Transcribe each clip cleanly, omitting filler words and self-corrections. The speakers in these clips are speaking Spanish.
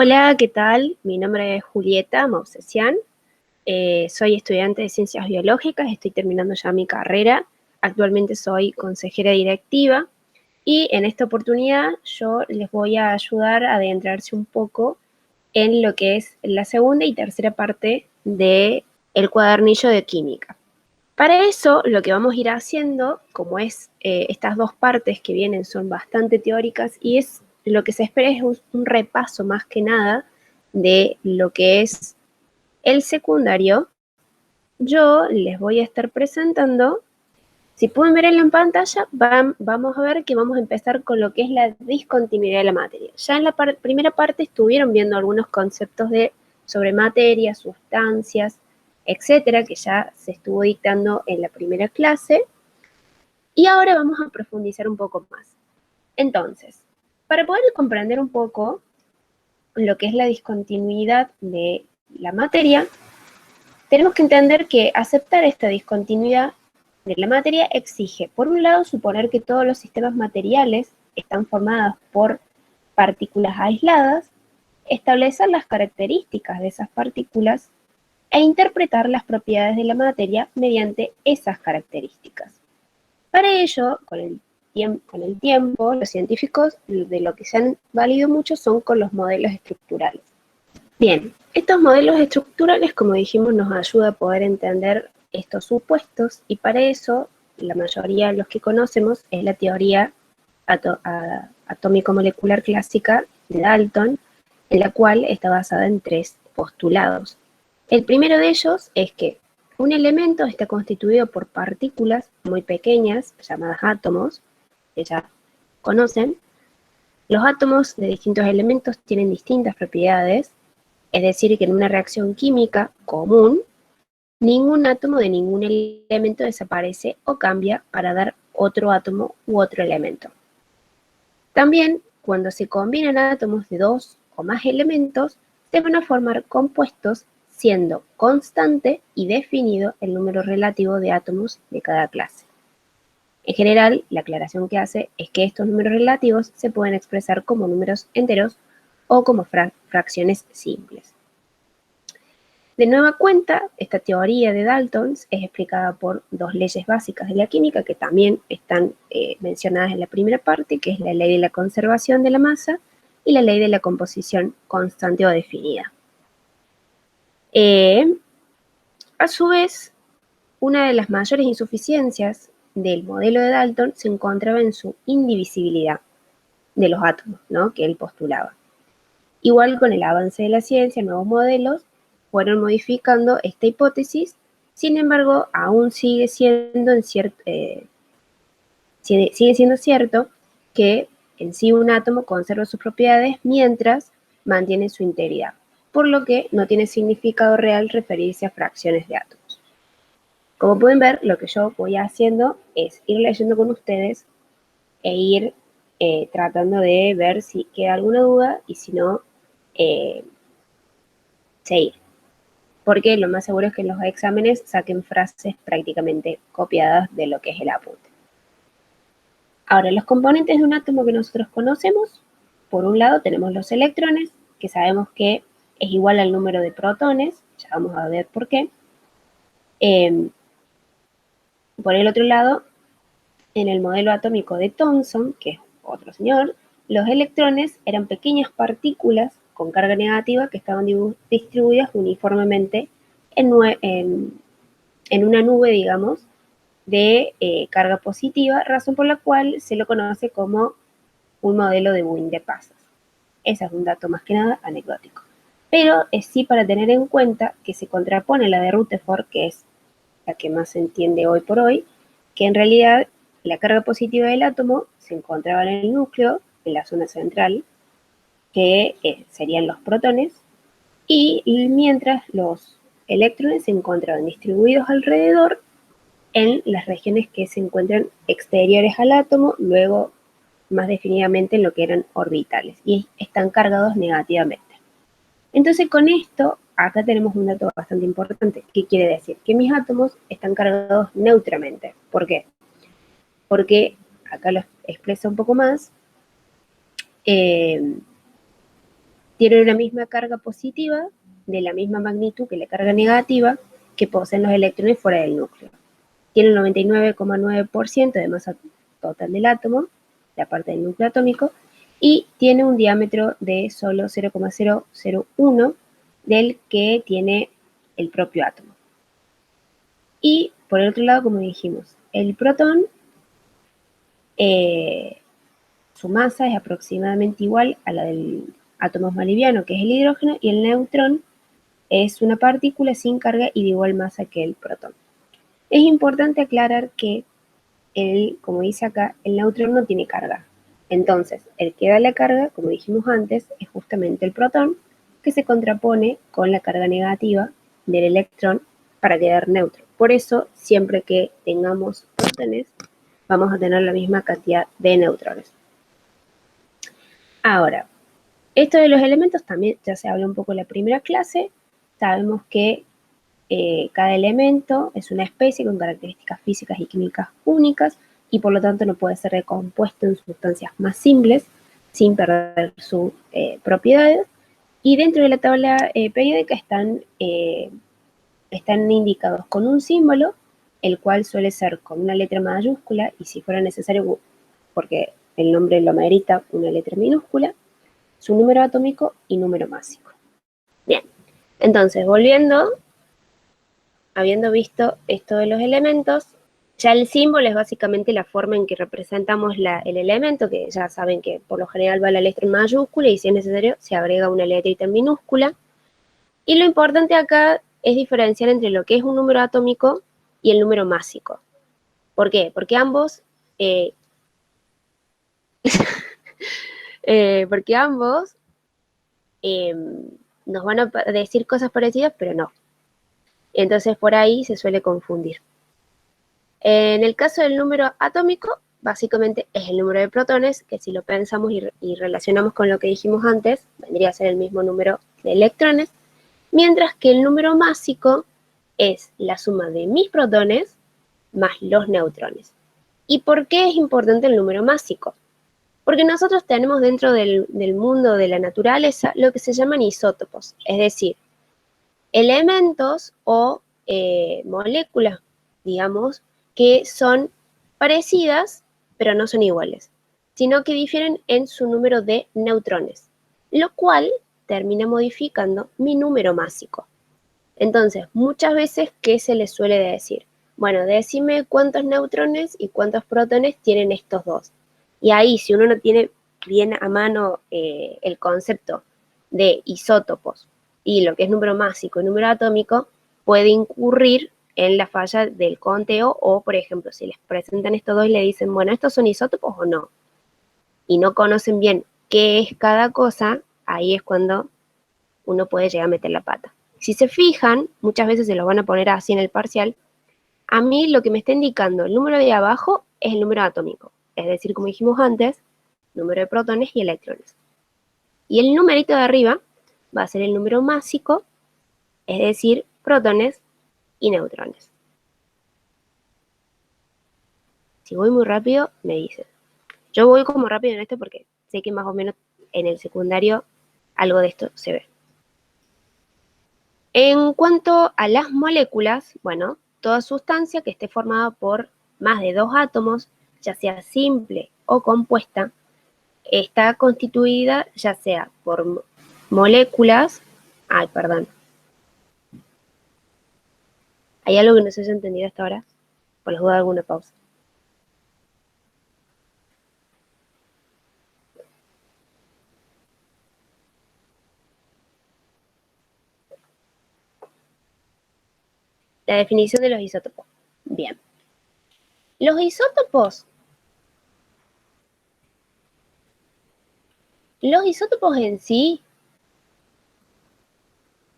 Hola, ¿qué tal? Mi nombre es Julieta Mausesian. Soy estudiante de Ciencias Biológicas, estoy terminando ya mi carrera. Actualmente soy consejera directiva y en esta oportunidad yo les voy a ayudar a adentrarse un poco en lo que es la segunda y tercera parte del cuadernillo de química. Para eso, lo que vamos a ir haciendo, como es estas dos partes que vienen son bastante teóricas y es lo que se espera es un repaso más que nada de lo que es el secundario. Yo les voy a estar presentando, si pueden ver en la pantalla, vamos a ver que vamos a empezar con lo que es la discontinuidad de la materia. Ya en la primera parte estuvieron viendo algunos conceptos sobre materia, sustancias, etcétera, que ya se estuvo dictando en la primera clase. Y ahora vamos a profundizar un poco más. Entonces, para poder comprender un poco lo que es la discontinuidad de la materia, tenemos que entender que aceptar esta discontinuidad de la materia exige, por un lado, suponer que todos los sistemas materiales están formados por partículas aisladas, establecer las características de esas partículas e interpretar las propiedades de la materia mediante esas características. Para ello, con el tiempo, los científicos de lo que se han valido mucho son con los modelos estructurales. Bien, estos modelos estructurales, como dijimos, nos ayuda a poder entender estos supuestos y para eso la mayoría de los que conocemos es la teoría atómico-molecular clásica de Dalton, en la cual está basada en tres postulados. El primero de ellos es que un elemento está constituido por partículas muy pequeñas, llamadas átomos, que ya conocen. Los átomos de distintos elementos tienen distintas propiedades, es decir, que en una reacción química común, ningún átomo de ningún elemento desaparece o cambia para dar otro átomo u otro elemento. También, cuando se combinan átomos de dos o más elementos, se van a formar compuestos siendo constante y definido el número relativo de átomos de cada clase. En general, la aclaración que hace es que estos números relativos se pueden expresar como números enteros o como fracciones simples. De nueva cuenta, esta teoría de Dalton es explicada por dos leyes básicas de la química que también están mencionadas en la primera parte, que es la ley de la conservación de la masa y la ley de la composición constante o definida. A su vez, una de las mayores insuficiencias del modelo de Dalton se encontraba en su indivisibilidad de los átomos, ¿no?, que él postulaba. Igual con el avance de la ciencia, nuevos modelos fueron modificando esta hipótesis, sin embargo, aún sigue siendo cierto que en sí un átomo conserva sus propiedades mientras mantiene su integridad, por lo que no tiene significado real referirse a fracciones de átomos. Como pueden ver, lo que yo voy haciendo es ir leyendo con ustedes e ir tratando de ver si queda alguna duda y si no, seguir. Porque lo más seguro es que en los exámenes saquen frases prácticamente copiadas de lo que es el apunte. Ahora, los componentes de un átomo que nosotros conocemos, por un lado tenemos los electrones, que sabemos que es igual al número de protones, ya vamos a ver por qué. Por el otro lado, en el modelo atómico de Thomson, que es otro señor, los electrones eran pequeñas partículas con carga negativa que estaban distribuidas uniformemente en una nube, digamos, de carga positiva, razón por la cual se lo conoce como un modelo de Wien de pasas. Ese es un dato más que nada anecdótico. Pero es sí para tener en cuenta que se contrapone la de Rutherford, que es la que más se entiende hoy por hoy, que en realidad la carga positiva del átomo se encontraba en el núcleo, en la zona central, que serían los protones, y mientras los electrones se encontraban distribuidos alrededor en las regiones que se encuentran exteriores al átomo, luego más definitivamente en lo que eran orbitales, y están cargados negativamente. Entonces con esto, acá tenemos un dato bastante importante. ¿Qué quiere decir? Que mis átomos están cargados neutramente. ¿Por qué? Porque, acá lo expresa un poco más, tienen una misma carga positiva, de la misma magnitud que la carga negativa, que poseen los electrones fuera del núcleo. Tienen 99,9% de masa total del átomo, la parte del núcleo atómico, y tiene un diámetro de solo 0,001 del que tiene el propio átomo. Y por el otro lado, como dijimos, el protón, su masa es aproximadamente igual a la del átomo más liviano, que es el hidrógeno, y el neutrón es una partícula sin carga y de igual masa que el protón. Es importante aclarar que, como dice acá, el neutrón no tiene carga. Entonces, el que da la carga, como dijimos antes, es justamente el protón, que se contrapone con la carga negativa del electrón para quedar neutro. Por eso, siempre que tengamos protones, vamos a tener la misma cantidad de neutrones. Ahora, esto de los elementos también ya se habló un poco en la primera clase. Sabemos que cada elemento es una especie con características físicas y químicas únicas y por lo tanto no puede ser recompuesto en sustancias más simples sin perder sus propiedades. Y dentro de la tabla periódica están indicados con un símbolo, el cual suele ser con una letra mayúscula y si fuera necesario, porque el nombre lo amerita, una letra minúscula, su número atómico y número másico. Bien, entonces volviendo, habiendo visto esto de los elementos, ya el símbolo es básicamente la forma en que representamos el elemento, que ya saben que por lo general va la letra en mayúscula y si es necesario se agrega una letrita en minúscula. Y lo importante acá es diferenciar entre lo que es un número atómico y el número másico. ¿Por qué? Porque ambos nos van a decir cosas parecidas, pero no. Entonces por ahí se suele confundir. En el caso del número atómico, básicamente es el número de protones, que si lo pensamos y relacionamos con lo que dijimos antes, vendría a ser el mismo número de electrones, mientras que el número másico es la suma de mis protones más los neutrones. ¿Y por qué es importante el número másico? Porque nosotros tenemos dentro del mundo de la naturaleza lo que se llaman isótopos, es decir, elementos o moléculas, digamos, que son parecidas, pero no son iguales, sino que difieren en su número de neutrones, lo cual termina modificando mi número másico. Entonces, muchas veces, ¿qué se les suele decir? Bueno, decime cuántos neutrones y cuántos protones tienen estos dos. Y ahí, si uno no tiene bien a mano el concepto de isótopos y lo que es número másico y número atómico, puede incurrir en la falla del conteo o, por ejemplo, si les presentan estos dos y le dicen, bueno, ¿estos son isótopos o no? Y no conocen bien qué es cada cosa, ahí es cuando uno puede llegar a meter la pata. Si se fijan, muchas veces se lo van a poner así en el parcial, a mí lo que me está indicando el número de abajo es el número atómico, es decir, como dijimos antes, número de protones y electrones. Y el numerito de arriba va a ser el número másico, es decir, protones y neutrones. Si voy muy rápido, me dicen. Yo voy como rápido en esto porque sé que más o menos en el secundario algo de esto se ve. En cuanto a las moléculas, bueno, toda sustancia que esté formada por más de dos átomos, ya sea simple o compuesta, está constituida ya sea por moléculas, ¿hay algo que no se haya entendido hasta ahora? Por les voy a dar alguna pausa. La definición de los isótopos. Bien. Los isótopos en sí,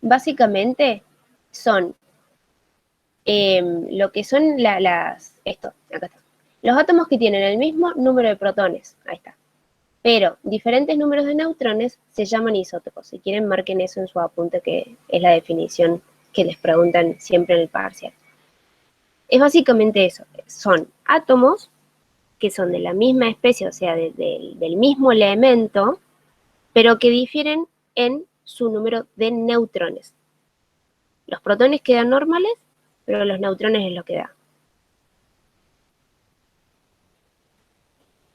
básicamente, son lo que son acá está. Los átomos que tienen el mismo número de protones, ahí está, pero diferentes números de neutrones se llaman isótopos. Si quieren, marquen eso en su apunte, que es la definición que les preguntan siempre en el parcial. Es básicamente eso, son átomos que son de la misma especie, o sea, del mismo elemento, pero que difieren en su número de neutrones. Los protones quedan normales, pero los neutrones es lo que da.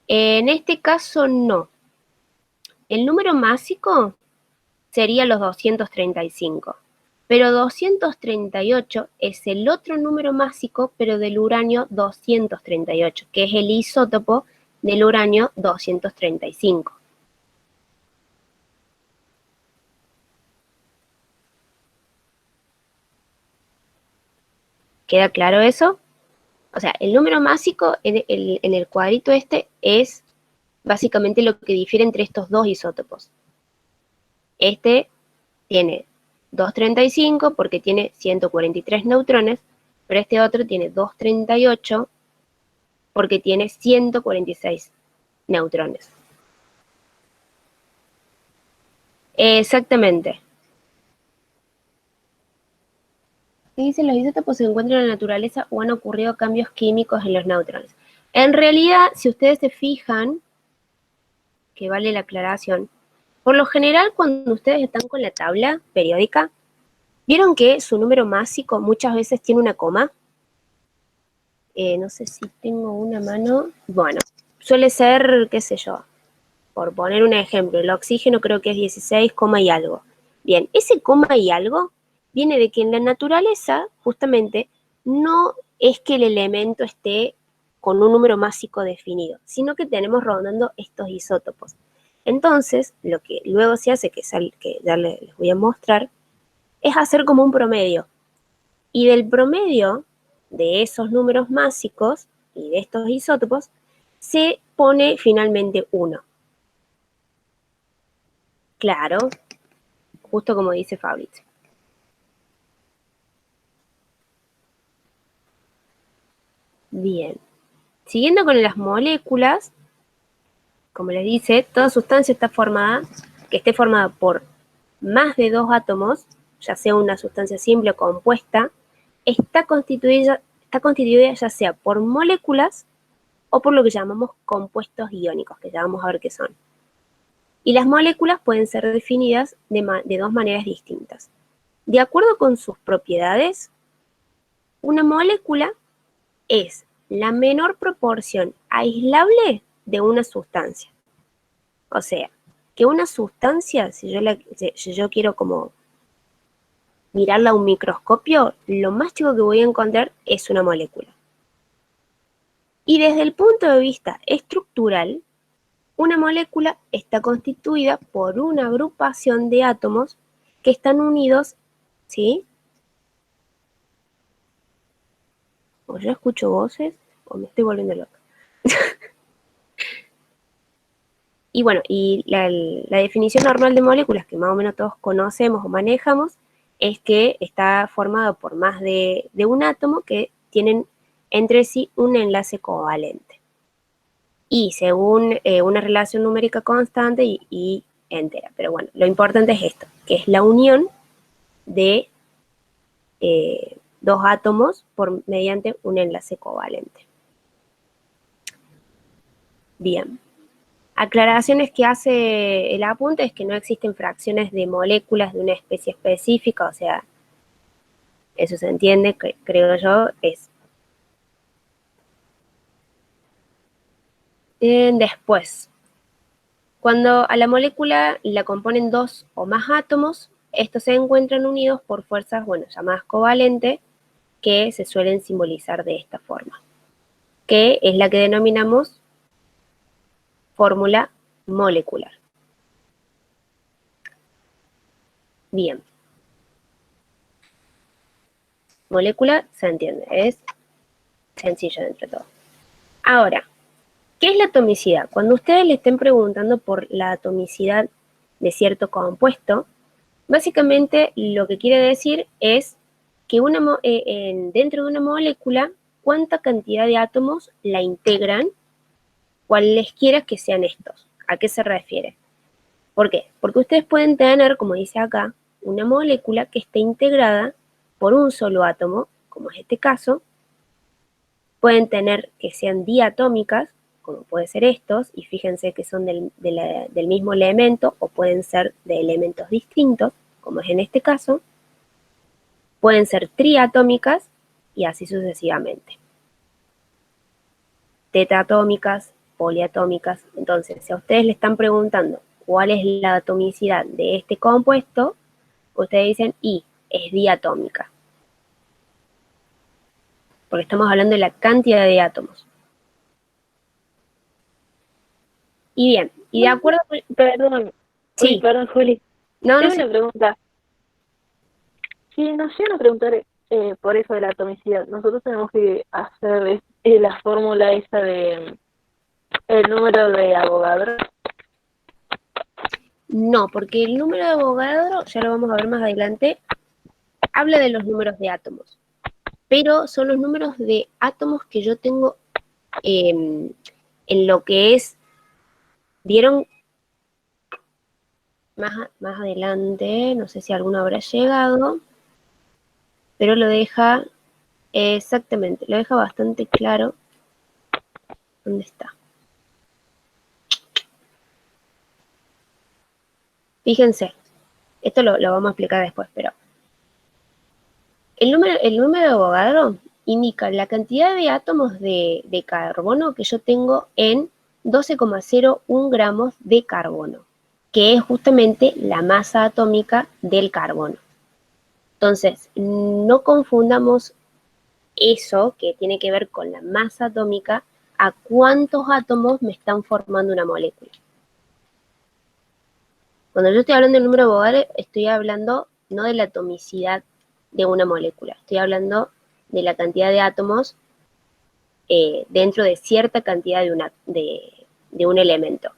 En este caso no. El número másico sería los 235, pero 238 es el otro número másico, pero del uranio 238, que es el isótopo del uranio 235. ¿Queda claro eso? O sea, el número másico en el cuadrito este es básicamente lo que difiere entre estos dos isótopos. Este tiene 235 porque tiene 143 neutrones, pero este otro tiene 238 porque tiene 146 neutrones. Exactamente. Dice, los isótopos se encuentran en la naturaleza o han ocurrido cambios químicos en los neutrones. En realidad, si ustedes se fijan, que vale la aclaración, por lo general cuando ustedes están con la tabla periódica, ¿vieron que su número másico muchas veces tiene una coma? No sé si tengo una mano. Bueno, suele ser, qué sé yo, por poner un ejemplo, el oxígeno creo que es 16, y algo. Bien, ese coma y algo viene de que en la naturaleza, justamente, no es que el elemento esté con un número másico definido, sino que tenemos rondando estos isótopos. Entonces, lo que luego se hace, que ya les voy a mostrar, es hacer como un promedio. Y del promedio de esos números másicos y de estos isótopos, se pone finalmente 1. Claro, justo como dice Fabrizio. Bien. Siguiendo con las moléculas, como les dice, toda sustancia está formada, que esté formada por más de 2 átomos, ya sea una sustancia simple o compuesta, está constituida ya sea por moléculas o por lo que llamamos compuestos iónicos, que ya vamos a ver qué son. Y las moléculas pueden ser definidas de dos maneras distintas. De acuerdo con sus propiedades, una molécula es la menor proporción aislable de una sustancia. O sea, que una sustancia, si yo quiero como mirarla a un microscopio, lo más chico que voy a encontrar es una molécula. Y desde el punto de vista estructural, una molécula está constituida por una agrupación de átomos que están unidos, ¿sí? O yo escucho voces o me estoy volviendo loca. Y bueno, y la definición normal de moléculas que más o menos todos conocemos o manejamos es que está formado por más de un átomo que tienen entre sí un enlace covalente. Y según una relación numérica constante y entera. Pero bueno, lo importante es esto, que es la unión de dos átomos mediante un enlace covalente. Bien. Aclaraciones que hace el apunte es que no existen fracciones de moléculas de una especie específica, o sea, eso se entiende, creo yo, es. Después, cuando a la molécula la componen 2 o más átomos, estos se encuentran unidos por fuerzas, bueno, llamadas covalentes, que se suelen simbolizar de esta forma, que es la que denominamos fórmula molecular. Bien. Molécula se entiende, es sencillo dentro de todo. Ahora, ¿qué es la atomicidad? Cuando ustedes le estén preguntando por la atomicidad de cierto compuesto, básicamente lo que quiere decir es que dentro de una molécula, cuánta cantidad de átomos la integran, cualesquiera que sean estos. ¿A qué se refiere? ¿Por qué? Porque ustedes pueden tener, como dice acá, una molécula que esté integrada por un solo átomo, como es este caso. Pueden tener que sean diatómicas, como puede ser estos, y fíjense que son del mismo elemento o pueden ser de elementos distintos, como es en este caso, pueden ser triatómicas y así sucesivamente. Tetatómicas, poliatómicas. Entonces, si a ustedes le están preguntando cuál es la atomicidad de este compuesto, ustedes dicen, y es diatómica. Porque estamos hablando de la cantidad de átomos. Y bien, y de acuerdo... Perdón. Uy, Sí, perdón, Juli. no, no Tengo sé. una pregunta. Si nos llegan a preguntar por eso de la atomicidad, nosotros tenemos que hacer la fórmula esa de el número de Avogadro. No, porque el número de Avogadro, ya lo vamos a ver más adelante, habla de los números de átomos. Pero son los números de átomos que yo tengo en lo que es, ¿vieron? Más adelante, no sé si alguno habrá llegado, pero lo deja exactamente, lo deja bastante claro. ¿Dónde está? Fíjense, esto lo vamos a explicar después, pero el número de Avogadro indica la cantidad de átomos de carbono que yo tengo en 12,01 gramos de carbono, que es justamente la masa atómica del carbono. Entonces, no confundamos eso que tiene que ver con la masa atómica a cuántos átomos me están formando una molécula. Cuando yo estoy hablando del número de Avogadro, estoy hablando no de la atomicidad de una molécula, estoy hablando de la cantidad de átomos dentro de cierta cantidad de un elemento.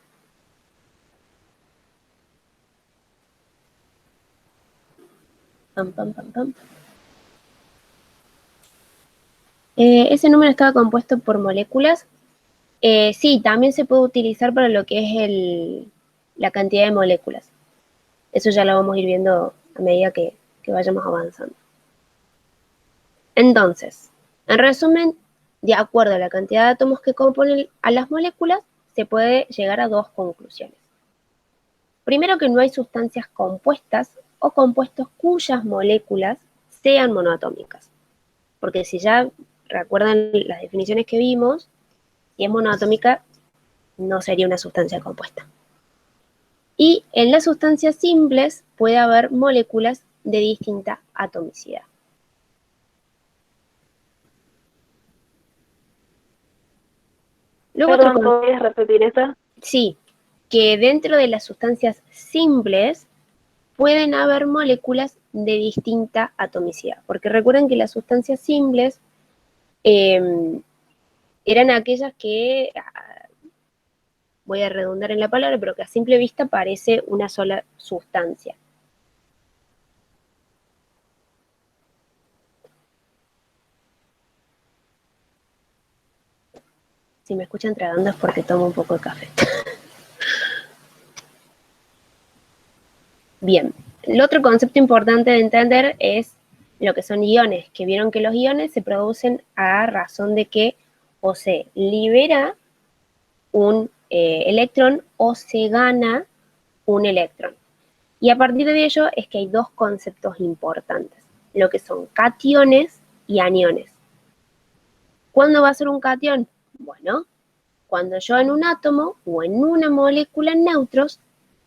Pam, pam, pam, pam. Ese número estaba compuesto por moléculas. Sí, también se puede utilizar para lo que es la cantidad de moléculas. Eso ya lo vamos a ir viendo a medida que vayamos avanzando. Entonces, en resumen, de acuerdo a la cantidad de átomos que componen a las moléculas, se puede llegar a dos conclusiones. Primero, que no hay sustancias compuestas o compuestos cuyas moléculas sean monoatómicas. Porque si ya recuerdan las definiciones que vimos, si es monoatómica, no sería una sustancia compuesta. Y en las sustancias simples puede haber moléculas de distinta atomicidad. Luego otro Perdón, ¿podrías repetir esa? sí, que dentro de las sustancias simples pueden haber moléculas de distinta atomicidad, porque recuerden que las sustancias simples eran aquellas que, voy a redundar en la palabra, pero que a simple vista parece una sola sustancia. Si me escuchan tragando es porque tomo un poco de café. Bien, el otro concepto importante de entender es lo que son iones, que vieron que los iones se producen a razón de que o se libera un electrón o se gana un electrón. Y a partir de ello es que hay dos conceptos importantes, lo que son cationes y aniones. ¿Cuándo va a ser un catión? Bueno, cuando yo en un átomo o en una molécula en neutros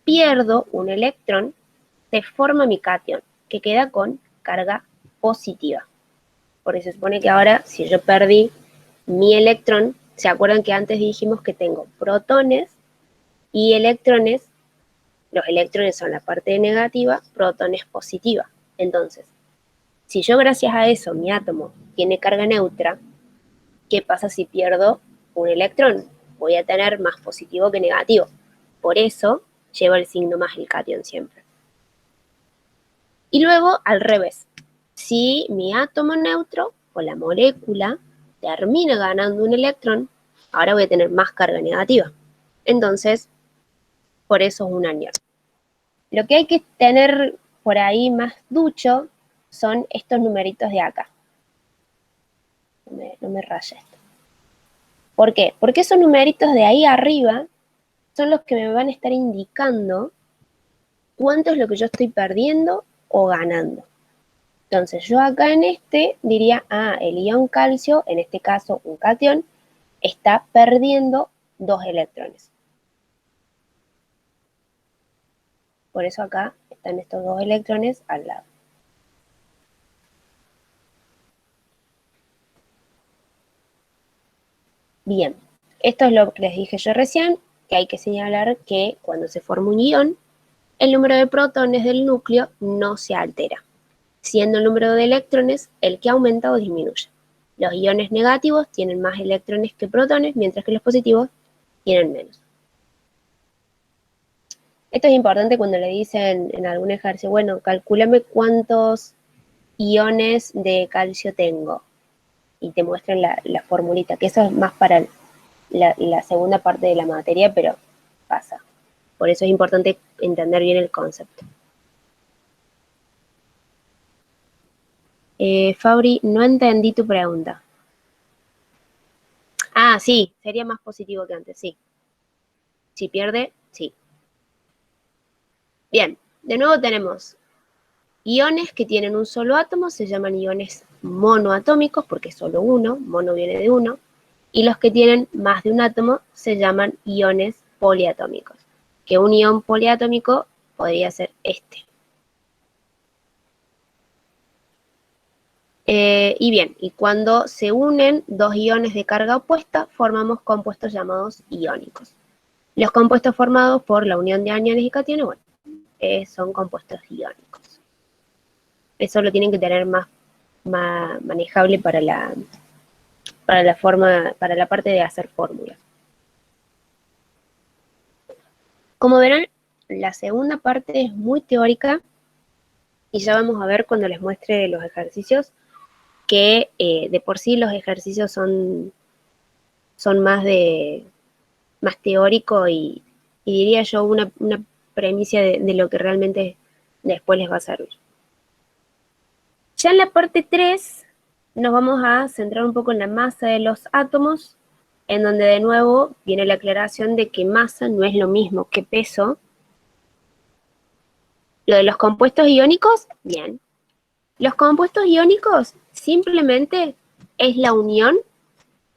pierdo un electrón, se forma mi catión, que queda con carga positiva. Porque se supone que ahora, si yo perdí mi electrón, ¿se acuerdan que antes dijimos que tengo protones y electrones? Los electrones son la parte negativa, protones positiva. Entonces, si yo gracias a eso mi átomo tiene carga neutra, ¿qué pasa si pierdo un electrón? Voy a tener más positivo que negativo. Por eso lleva el signo más el catión siempre. Y luego al revés. Si mi átomo neutro o la molécula termina ganando un electrón, ahora voy a tener más carga negativa. Entonces, por eso es un anión. Lo que hay que tener por ahí más ducho son estos numeritos de acá. No me raya esto. ¿Por qué? Porque esos numeritos de ahí arriba son los que me van a estar indicando cuánto es lo que yo estoy perdiendo o ganando. Entonces yo acá en este diría, el ion calcio, en este caso un cation, está perdiendo 2 electrones. Por eso acá están estos 2 electrones al lado. Bien, esto es lo que les dije yo recién, que hay que señalar que cuando se forma un ion, el número de protones del núcleo no se altera, siendo el número de electrones el que aumenta o disminuye. Los iones negativos tienen más electrones que protones, mientras que los positivos tienen menos. Esto es importante cuando le dicen en algún ejercicio, bueno, calcúlame cuántos iones de calcio tengo. Y te muestran la formulita, que eso es más para la segunda parte de la materia, pero pasa. Por eso es importante entender bien el concepto. Fabri, no entendí tu pregunta. Sí, sería más positivo que antes, sí. Si pierde, sí. Bien, de nuevo tenemos iones que tienen un solo átomo, se llaman iones monoatómicos, porque es solo uno, mono viene de uno, y los que tienen más de un átomo se llaman iones poliatómicos, que un ion poliatómico podría ser este. Y bien, y cuando se unen dos iones de carga opuesta, formamos compuestos llamados iónicos. Los compuestos formados por la unión de aniones y cationes, bueno, son compuestos iónicos. Eso lo tienen que tener más manejable para la parte de hacer fórmulas. Como verán, la segunda parte es muy teórica y ya vamos a ver cuando les muestre los ejercicios que de por sí los ejercicios son más teórico y diría yo una premisa de lo que realmente después les va a servir. Ya en la parte 3 nos vamos a centrar un poco en la masa de los átomos, en donde de nuevo viene la aclaración de que masa no es lo mismo que peso. Lo de los compuestos iónicos, bien. Los compuestos iónicos simplemente es la unión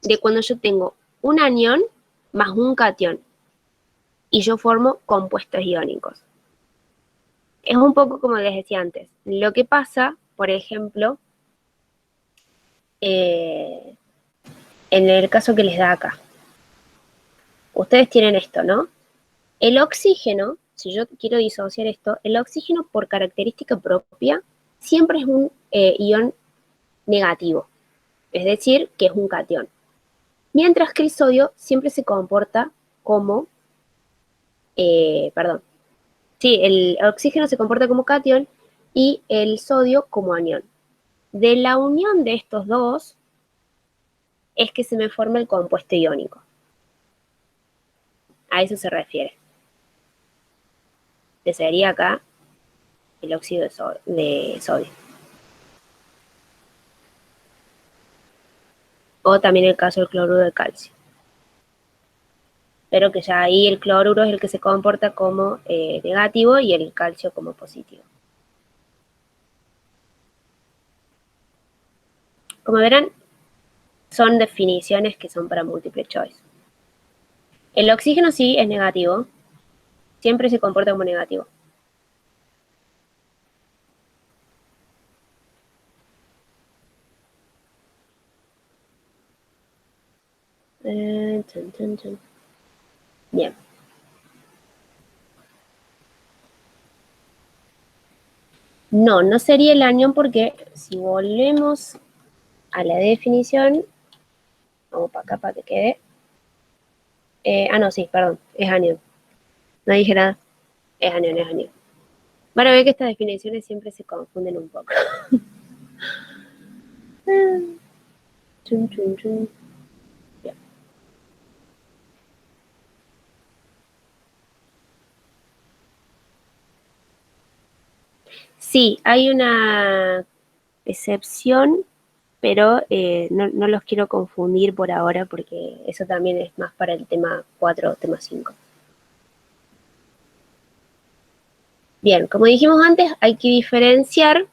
de cuando yo tengo un anión más un cation y yo formo compuestos iónicos. Es un poco como les decía antes. Lo que pasa, por ejemplo, en el caso que les da acá. Ustedes tienen esto, ¿no? El oxígeno, si yo quiero disociar esto, el oxígeno por característica propia siempre es un ion negativo, es decir, que es un cation. Mientras que el sodio siempre se comporta como, el oxígeno se comporta como cation y el sodio como anión. De la unión de estos dos es que se me forma el compuesto iónico. A eso se refiere. Que sería acá el óxido de sodio. O también el caso del cloruro de calcio. Pero que ya ahí el cloruro es el que se comporta como negativo y el calcio como positivo. Como verán, son definiciones que son para múltiple choice. El oxígeno sí es negativo, siempre se comporta como negativo. Bien. No, no sería el anión porque si volvemos a la definición, vamos para acá para que quede. No, sí, perdón, es anión. No dije nada, es anión, es anión. Van a ver que estas definiciones siempre se confunden un poco. Chun, chun, chun. Bien. Sí, hay una excepción pero no los quiero confundir por ahora porque eso también es más para el tema 4 o tema 5. Bien, como dijimos antes, hay que diferenciar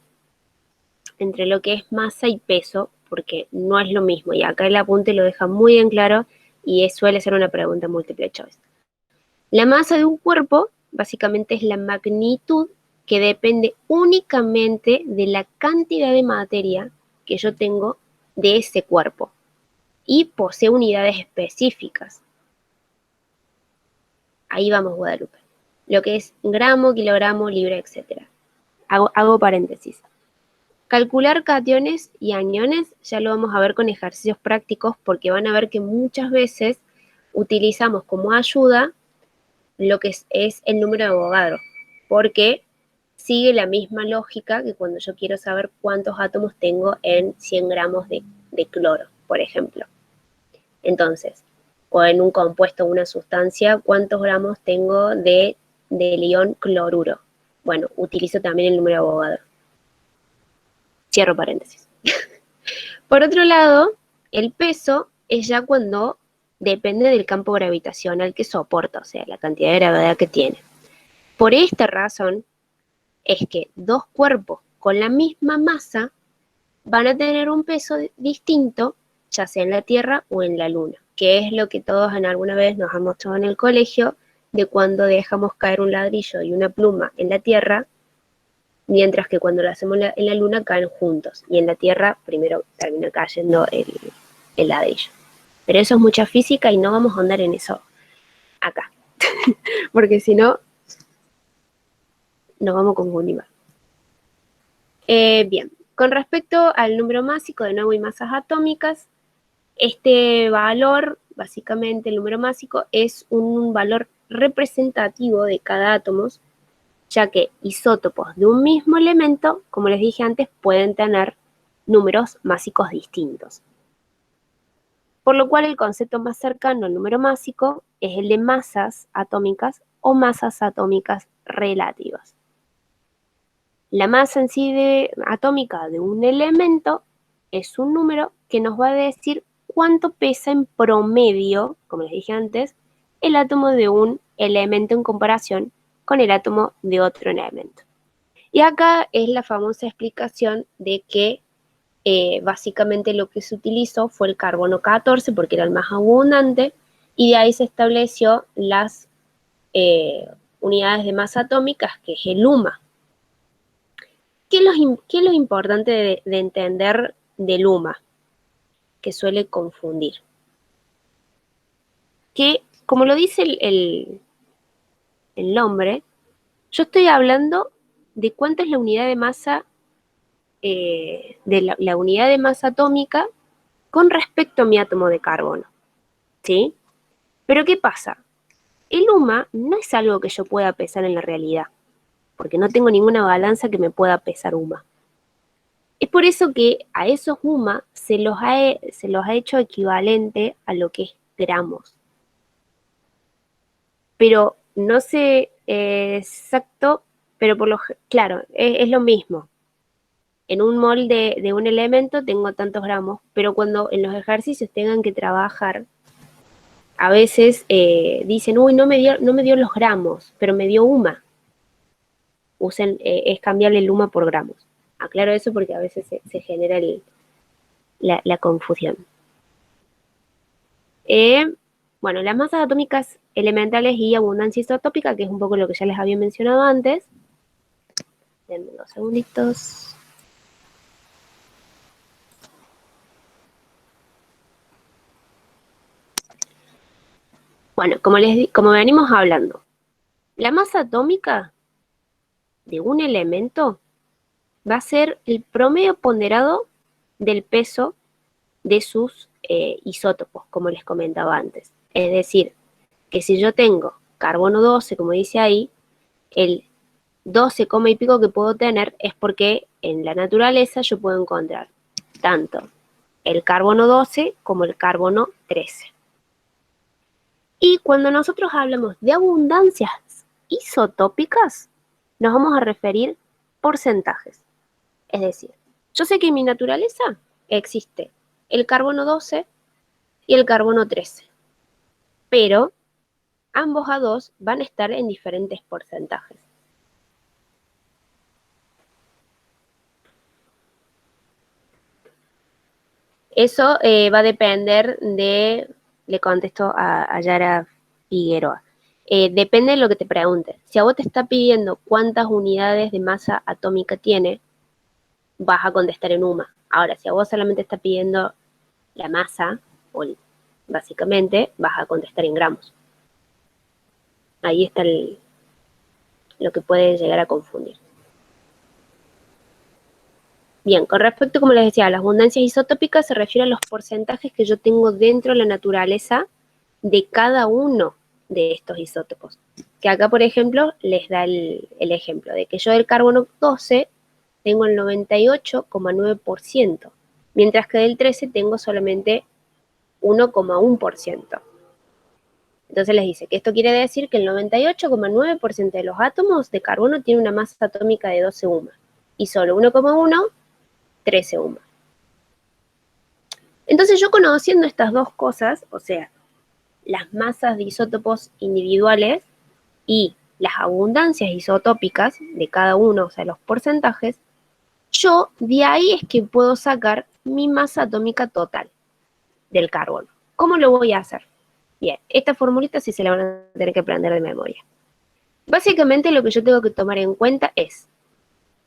entre lo que es masa y peso, porque no es lo mismo, y acá el apunte lo deja muy en claro, y suele ser una pregunta múltiple choice. La masa de un cuerpo básicamente es la magnitud que depende únicamente de la cantidad de materia que yo tengo de ese cuerpo y posee unidades específicas. Ahí vamos, Guadalupe. Lo que es gramo, kilogramo, libra, etc. Hago paréntesis. Calcular cationes y aniones ya lo vamos a ver con ejercicios prácticos porque van a ver que muchas veces utilizamos como ayuda lo que es el número de Avogadro, porque sigue la misma lógica que cuando yo quiero saber cuántos átomos tengo en 100 gramos de cloro, por ejemplo. Entonces, o en un compuesto, una sustancia, cuántos gramos tengo del ion cloruro. Bueno, utilizo también el número de Avogadro. Cierro paréntesis. Por otro lado, el peso es ya cuando depende del campo gravitacional que soporta, o sea, la cantidad de gravedad que tiene. Por esta razón es que dos cuerpos con la misma masa van a tener un peso distinto, ya sea en la Tierra o en la Luna, que es lo que todos en alguna vez nos han mostrado en el colegio, de cuando dejamos caer un ladrillo y una pluma en la Tierra, mientras que cuando lo hacemos en la Luna caen juntos, y en la Tierra primero termina cayendo el ladrillo. Pero eso es mucha física y no vamos a andar en eso acá, porque si no, nos vamos a confundir más. Bien, con respecto al número másico, de nuevo, y masas atómicas, este valor, básicamente el número másico, es un valor representativo de cada átomo, ya que isótopos de un mismo elemento, como les dije antes, pueden tener números másicos distintos. Por lo cual el concepto más cercano al número másico es el de masas atómicas o masas atómicas relativas. La masa en sí atómica de un elemento es un número que nos va a decir cuánto pesa en promedio, como les dije antes, el átomo de un elemento en comparación con el átomo de otro elemento. Y acá es la famosa explicación de que básicamente lo que se utilizó fue el carbono 14 porque era el más abundante, y de ahí se estableció las unidades de masa atómicas, que es el UMA. ¿Qué es lo importante de entender del UMA? Que suele confundir. Que, como lo dice el nombre, yo estoy hablando de cuánto es la unidad de masa, de la unidad de masa atómica con respecto a mi átomo de carbono, ¿sí? Pero ¿qué pasa? El UMA no es algo que yo pueda pesar en la realidad, porque no tengo ninguna balanza que me pueda pesar UMA. Es por eso que a esos UMA se los ha hecho equivalente a lo que es gramos. Pero no sé exacto, pero claro, es lo mismo. En un mol de un elemento tengo tantos gramos, pero cuando en los ejercicios tengan que trabajar, a veces dicen, uy, no me dio los gramos, pero me dio UMA. Es cambiarle el UMA por gramos. Aclaro eso porque a veces se genera la confusión. Bueno, las masas atómicas elementales y abundancia isotópica, que es un poco lo que ya les había mencionado antes. Denme 2 segunditos. Bueno, como venimos hablando, la masa atómica de un elemento va a ser el promedio ponderado del peso de sus isótopos, como les comentaba antes. Es decir, que si yo tengo carbono 12, como dice ahí, el 12, y pico que puedo tener es porque en la naturaleza yo puedo encontrar tanto el carbono 12 como el carbono 13. Y cuando nosotros hablamos de abundancias isotópicas, nos vamos a referir porcentajes. Es decir, yo sé que mi naturaleza existe el carbono 12 y el carbono 13, pero ambos A2 van a estar en diferentes porcentajes. Eso va a depender le contesto a Yara Figueroa, depende de lo que te pregunte. Si a vos te está pidiendo cuántas unidades de masa atómica tiene, vas a contestar en UMA. Ahora, si a vos solamente está pidiendo la masa, o básicamente, vas a contestar en gramos. Ahí está lo que puede llegar a confundir. Bien, con respecto, como les decía, a las abundancias isotópicas se refiere a los porcentajes que yo tengo dentro de la naturaleza de cada uno de estos isótopos. Que acá, por ejemplo, les da el ejemplo de que yo del carbono 12 tengo el 98,9%, mientras que del 13 tengo solamente 1,1%. Entonces les dice que esto quiere decir que el 98,9% de los átomos de carbono tiene una masa atómica de 12 UMA y solo 1,1 13 UMA. Entonces yo conociendo estas dos cosas, o sea, las masas de isótopos individuales y las abundancias isotópicas de cada uno, o sea, los porcentajes, yo de ahí es que puedo sacar mi masa atómica total del carbono. ¿Cómo lo voy a hacer? Bien, esta formulita sí se la van a tener que aprender de memoria. Básicamente lo que yo tengo que tomar en cuenta es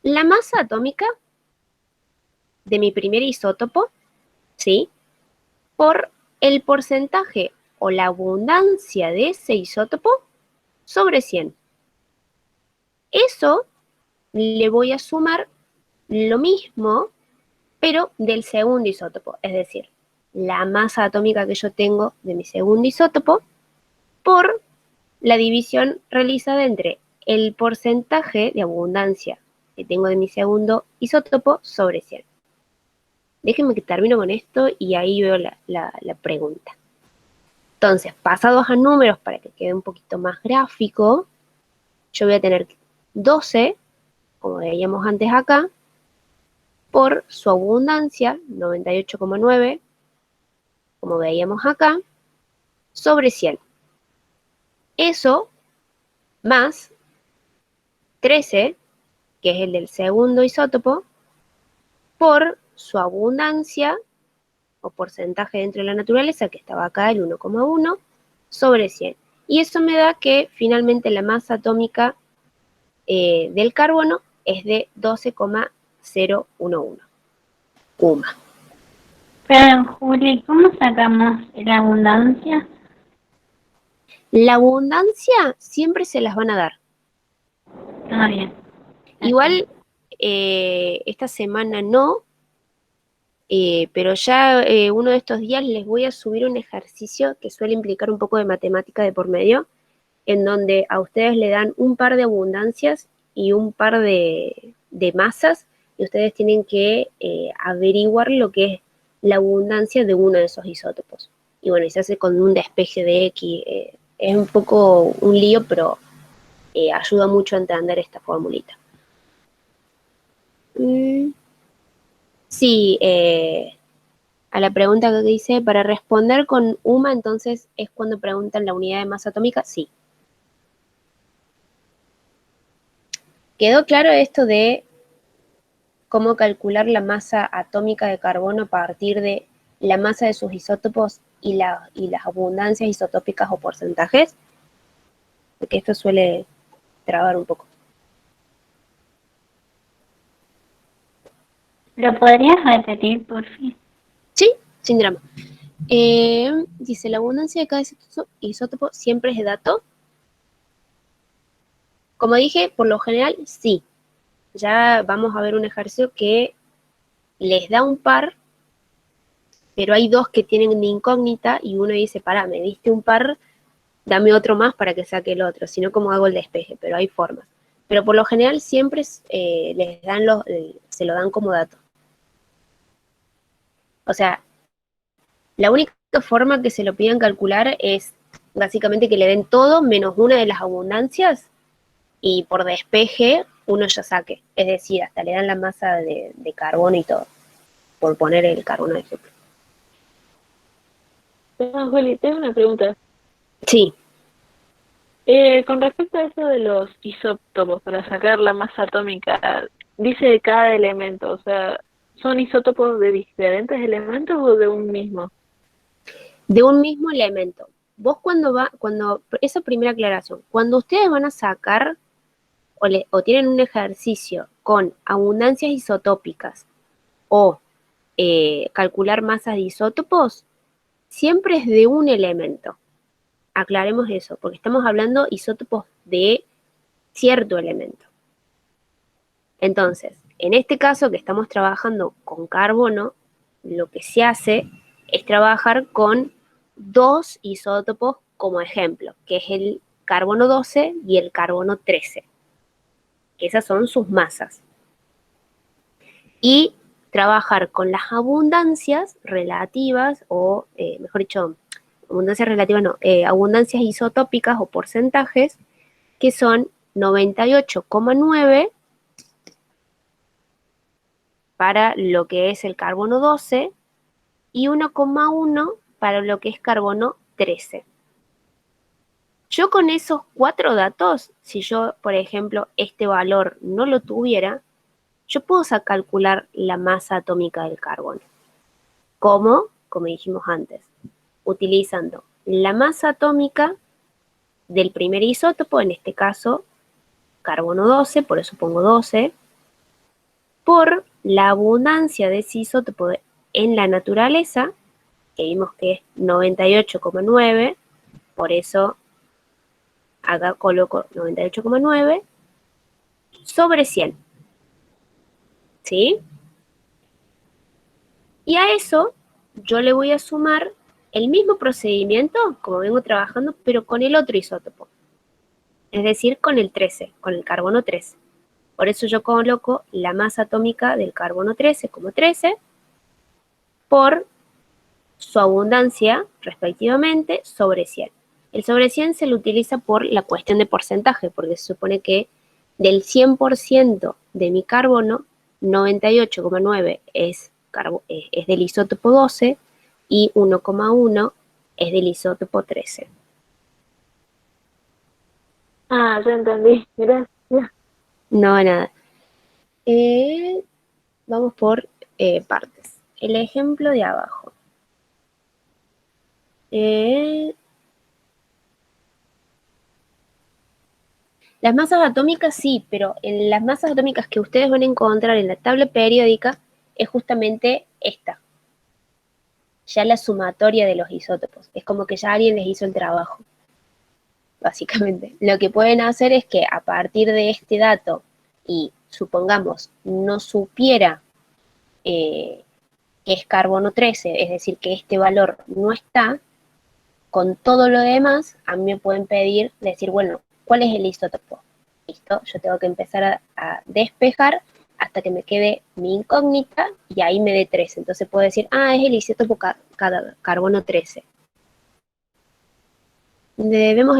la masa atómica de mi primer isótopo, ¿sí? Por el porcentaje o la abundancia de ese isótopo sobre 100. Eso le voy a sumar lo mismo, pero del segundo isótopo, es decir, la masa atómica que yo tengo de mi segundo isótopo por la división realizada entre el porcentaje de abundancia que tengo de mi segundo isótopo sobre 100. Déjenme que termino con esto y ahí veo la pregunta. Entonces, pasados a números para que quede un poquito más gráfico, yo voy a tener 12, como veíamos antes acá, por su abundancia, 98,9, como veíamos acá, sobre 100. Eso más 13, que es el del segundo isótopo, por su abundancia o porcentaje dentro de la naturaleza, que estaba acá el 1,1, sobre 100. Y eso me da que finalmente la masa atómica del carbono es de 12,011 UMA. Pero, Juli, ¿cómo sacamos la abundancia? La abundancia siempre se las van a dar. Ah, bien. Igual, esta semana no, pero ya uno de estos días les voy a subir un ejercicio que suele implicar un poco de matemática de por medio, en donde a ustedes le dan un par de abundancias y un par de masas, y ustedes tienen que averiguar lo que es la abundancia de uno de esos isótopos. Y bueno, y se hace con un despeje de X. Es un poco un lío, pero ayuda mucho a entender esta formulita. Sí, a la pregunta que dice, para responder con UMA, entonces es cuando preguntan la unidad de masa atómica, sí. ¿Quedó claro esto de cómo calcular la masa atómica de carbono a partir de la masa de sus isótopos y las abundancias isotópicas o porcentajes? Porque esto suele trabar un poco. ¿Lo podrías repetir, por fin? Sí, sin drama. Dice, la abundancia de cada isótopo siempre es de dato. Como dije, por lo general, sí. Ya vamos a ver un ejercicio que les da un par, pero hay dos que tienen de incógnita y uno dice, pará, me diste un par, dame otro más para que saque el otro, sino como hago el despeje, pero hay formas. Pero por lo general siempre les dan se lo dan como dato. O sea, la única forma que se lo piden calcular es básicamente que le den todo menos una de las abundancias y por despeje uno ya saque. Es decir, hasta le dan la masa de carbono y todo. por poner el carbono de ejemplo. Juli, tengo una pregunta. Sí, Con respecto a eso de los isótopos, para sacar la masa atómica, dice de cada elemento, o sea, ¿son isótopos de diferentes elementos o de un mismo? de un mismo elemento. Vos esa primera aclaración, cuando ustedes van a sacar o tienen un ejercicio con abundancias isotópicas o calcular masas de isótopos, siempre es de un elemento. Aclaremos eso, porque estamos hablando isótopos de cierto elemento. Entonces, en este caso que estamos trabajando con carbono, lo que se hace es trabajar con dos isótopos como ejemplo, que es el carbono 12 y el carbono 13, que esas son sus masas. Y trabajar con las abundancias relativas, o mejor dicho, abundancias relativas no, abundancias isotópicas o porcentajes, que son 98,9 para lo que es el carbono 12 y 1,1 para lo que es carbono 13. Yo con esos 4 datos, si yo, por ejemplo, este valor no lo tuviera, yo puedo calcular la masa atómica del carbono. ¿Cómo? Como dijimos antes, utilizando la masa atómica del primer isótopo, en este caso carbono 12, por eso pongo 12, por la abundancia de ese isótopo en la naturaleza, que vimos que es 98,9, por eso acá coloco 98,9 sobre 100, ¿sí? Y a eso yo le voy a sumar el mismo procedimiento, como vengo trabajando, pero con el otro isótopo, es decir, con el 13, con el carbono 13. Por eso yo coloco la masa atómica del carbono 13 como 13 por su abundancia, respectivamente, sobre 100. El sobre 100 se lo utiliza por la cuestión de porcentaje, porque se supone que del 100% de mi carbono, 98,9 es del isótopo 12 y 1,1 es del isótopo 13. Ah, ya entendí, gracias. No, nada. Vamos por partes. El ejemplo de abajo. Las masas atómicas sí, pero en las masas atómicas que ustedes van a encontrar en la tabla periódica es justamente esta, ya la sumatoria de los isótopos. Es como que ya alguien les hizo el trabajo, básicamente. Lo que pueden hacer es que a partir de este dato, y supongamos no supiera que es carbono 13, es decir, que este valor no está, con todo lo demás, a mí me pueden pedir, decir, bueno, ¿cuál es el isótopo? Listo, yo tengo que empezar a despejar hasta que me quede mi incógnita y ahí me dé 13. Entonces puedo decir, es el isótopo carbono 13. Vemos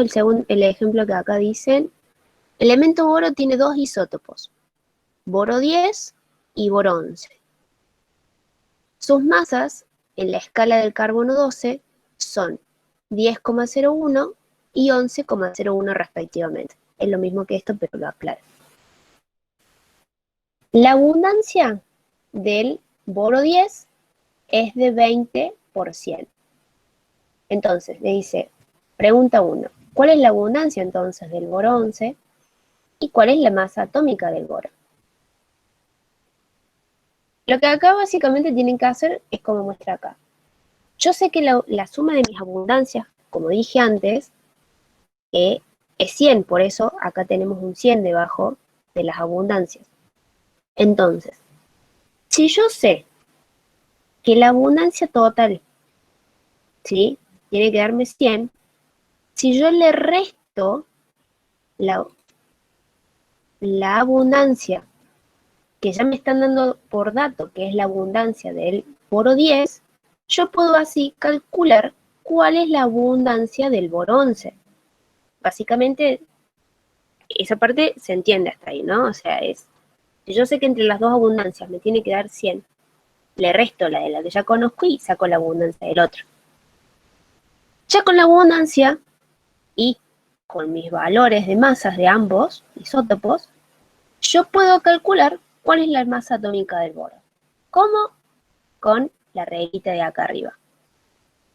el ejemplo que acá dicen. El elemento boro tiene dos isótopos, boro 10 y boro 11. Sus masas en la escala del carbono 12 son 10,01 y 11,01 respectivamente. Es lo mismo que esto, pero lo aclaro. La abundancia del boro 10 es de 20%. Entonces, le dice, pregunta 1, ¿cuál es la abundancia entonces del boro 11 y cuál es la masa atómica del boro? Lo que acá básicamente tienen que hacer es como muestra acá. Yo sé que la suma de mis abundancias, como dije antes, es 100, por eso acá tenemos un 100 debajo de las abundancias. Entonces, si yo sé que la abundancia total, ¿sí?, tiene que darme 100, si yo le resto la abundancia que ya me están dando por dato, que es la abundancia del boro 10, yo puedo así calcular cuál es la abundancia del boro 11. Básicamente, esa parte se entiende hasta ahí, ¿no? O sea, si yo sé que entre las dos abundancias me tiene que dar 100, le resto la de la que ya conozco y saco la abundancia del otro. Ya con la abundancia y con mis valores de masas de ambos isótopos, yo puedo calcular cuál es la masa atómica del boro. ¿Cómo? Con la reglita de acá arriba.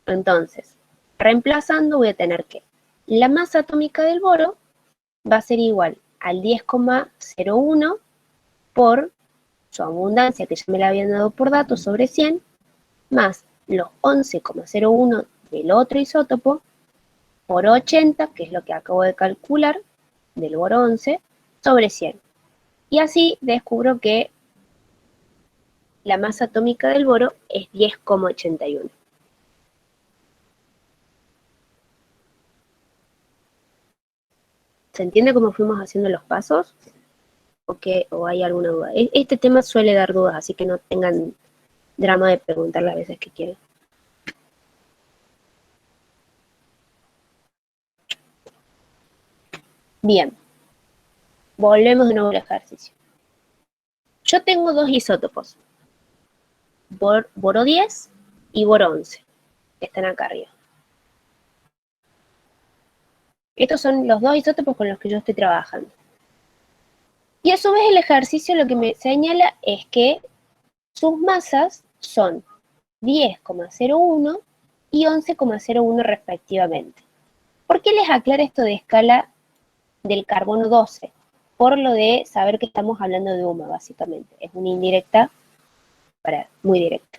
Entonces, reemplazando voy a tener que la masa atómica del boro va a ser igual al 10,01 por su abundancia, que ya me la habían dado por datos, sobre 100, más los 11,01 del otro isótopo, por 80, que es lo que acabo de calcular, del boro 11, sobre 100. Y así descubro que la masa atómica del boro es 10,81. ¿Se entiende cómo fuimos haciendo los pasos? ¿O hay alguna duda? Este tema suele dar dudas, así que no tengan drama de preguntar las veces que quieran. Bien, volvemos de nuevo al ejercicio. Yo tengo dos isótopos, boro 10 y boro 11, que están acá arriba. Estos son los dos isótopos con los que yo estoy trabajando. Y a su vez el ejercicio lo que me señala es que sus masas son 10,01 y 11,01 respectivamente. ¿Por qué les aclaro esto de escala del carbono 12? Por lo de saber que estamos hablando de UMA, básicamente. Es una indirecta muy directa.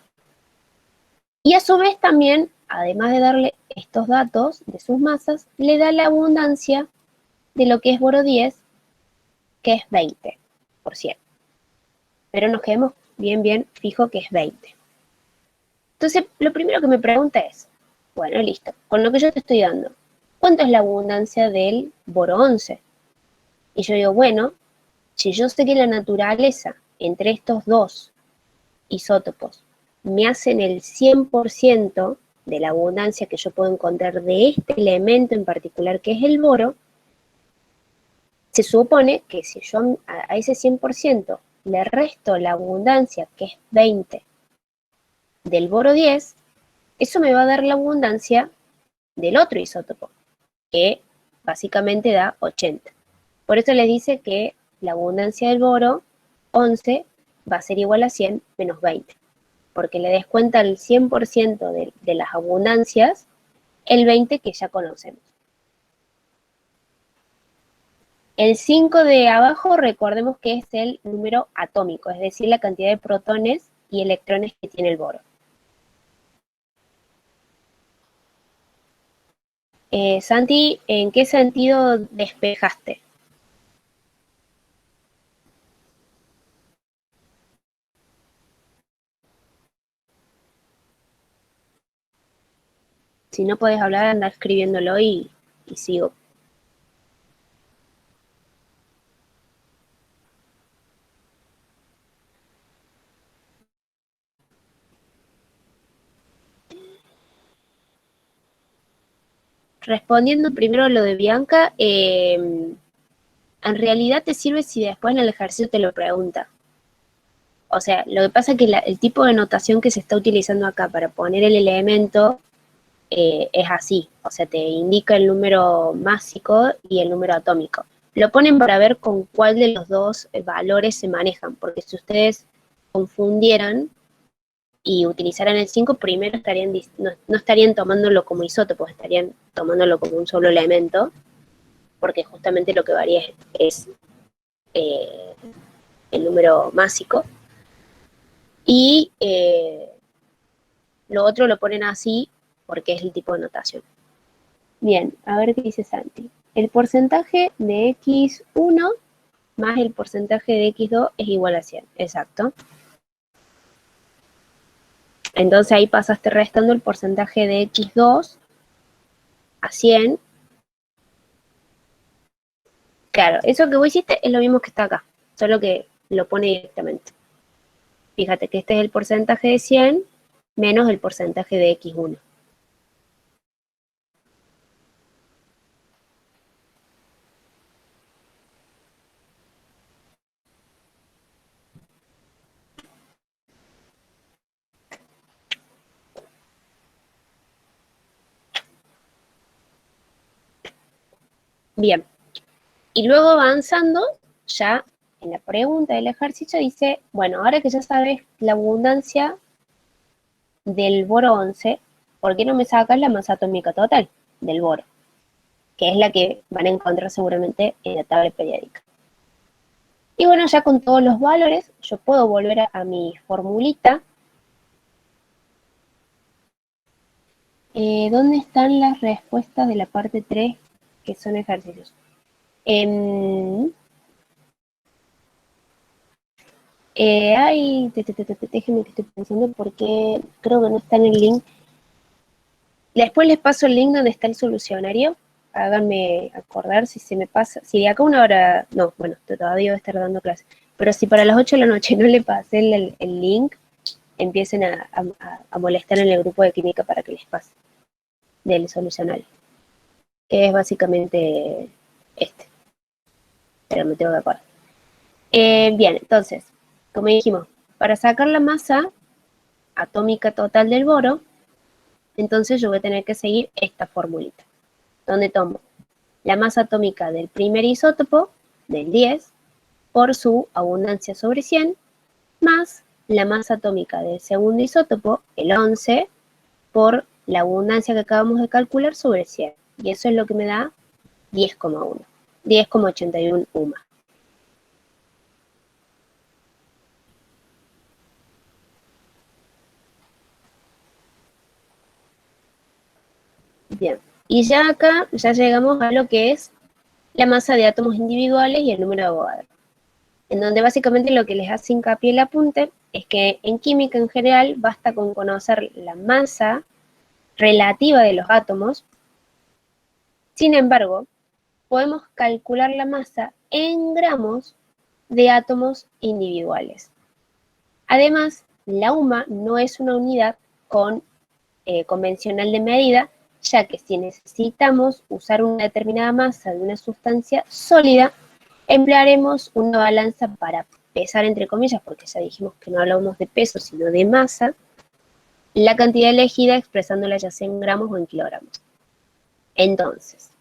Y a su vez también, además de darle estos datos de sus masas, le da la abundancia de lo que es boro 10, que es 20%. Pero nos quedemos bien fijo que es 20. Entonces, lo primero que me pregunta es, bueno, listo, con lo que yo te estoy dando, ¿cuánto es la abundancia del boro 11? Y yo digo, bueno, si yo sé que la naturaleza entre estos dos isótopos me hacen el 100% de la abundancia que yo puedo encontrar de este elemento en particular que es el boro, se supone que si yo a ese 100% le resto la abundancia que es 20 del boro 10, eso me va a dar la abundancia del otro isótopo, que básicamente da 80. Por eso les dice que la abundancia del boro 11 va a ser igual a 100 menos 20, porque le descuenta el 100% de las abundancias el 20 que ya conocemos. El 5 de abajo, recordemos que es el número atómico, es decir, la cantidad de protones y electrones que tiene el boro. Santi, ¿en qué sentido despejaste? Si no podés hablar, anda escribiéndolo y sigo. Respondiendo primero a lo de Bianca, en realidad te sirve si después en el ejercicio te lo pregunta. O sea, lo que pasa es que el tipo de notación que se está utilizando acá para poner el elemento es así. O sea, te indica el número másico y el número atómico. Lo ponen para ver con cuál de los dos valores se manejan, porque si ustedes confundieran y utilizaran el 5, primero no estarían tomándolo como isótopo, estarían tomándolo como un solo elemento, porque justamente lo que varía es el número másico. Y lo otro lo ponen así porque es el tipo de notación. Bien, a ver qué dice Santi. El porcentaje de X1 más el porcentaje de X2 es igual a 100. Exacto. Entonces ahí pasaste restando el porcentaje de X2 a 100. Claro, eso que vos hiciste es lo mismo que está acá, solo que lo pone directamente. Fíjate que este es el porcentaje de 100 menos el porcentaje de X1. Bien, y luego avanzando, ya en la pregunta del ejercicio dice, bueno, ahora que ya sabes la abundancia del boro 11, ¿por qué no me sacas la masa atómica total del boro? Que es la que van a encontrar seguramente en la tabla periódica. Y bueno, ya con todos los valores, yo puedo volver a mi formulita. ¿Dónde están las respuestas de la parte 3 que son ejercicios? Déjenme que estoy pensando porque creo que no está en el link. Después les paso el link donde está el solucionario. Háganme acordar si se me pasa. Si de acá a una hora, no, bueno, todavía voy a estar dando clases. Pero si para las 8 de la noche no le pasé el link, empiecen a molestar en el grupo de química para que les pase del solucionario. Que es básicamente este. Pero me tengo que acordar. Bien, entonces, como dijimos, para sacar la masa atómica total del boro, entonces yo voy a tener que seguir esta formulita, donde tomo la masa atómica del primer isótopo, del 10, por su abundancia sobre 100, más la masa atómica del segundo isótopo, el 11, por la abundancia que acabamos de calcular sobre 100. Y eso es lo que me da 10,1, 10,81 UMA. Bien, y ya acá ya llegamos a lo que es la masa de átomos individuales y el número de Avogadro, en donde básicamente lo que les hace hincapié el apunte es que en química en general basta con conocer la masa relativa de los átomos. Sin embargo, podemos calcular la masa en gramos de átomos individuales. Además, la UMA no es una unidad convencional de medida, ya que si necesitamos usar una determinada masa de una sustancia sólida, emplearemos una balanza para pesar, entre comillas, porque ya dijimos que no hablamos de peso, sino de masa, la cantidad elegida expresándola ya sea en gramos o en kilogramos. Entonces,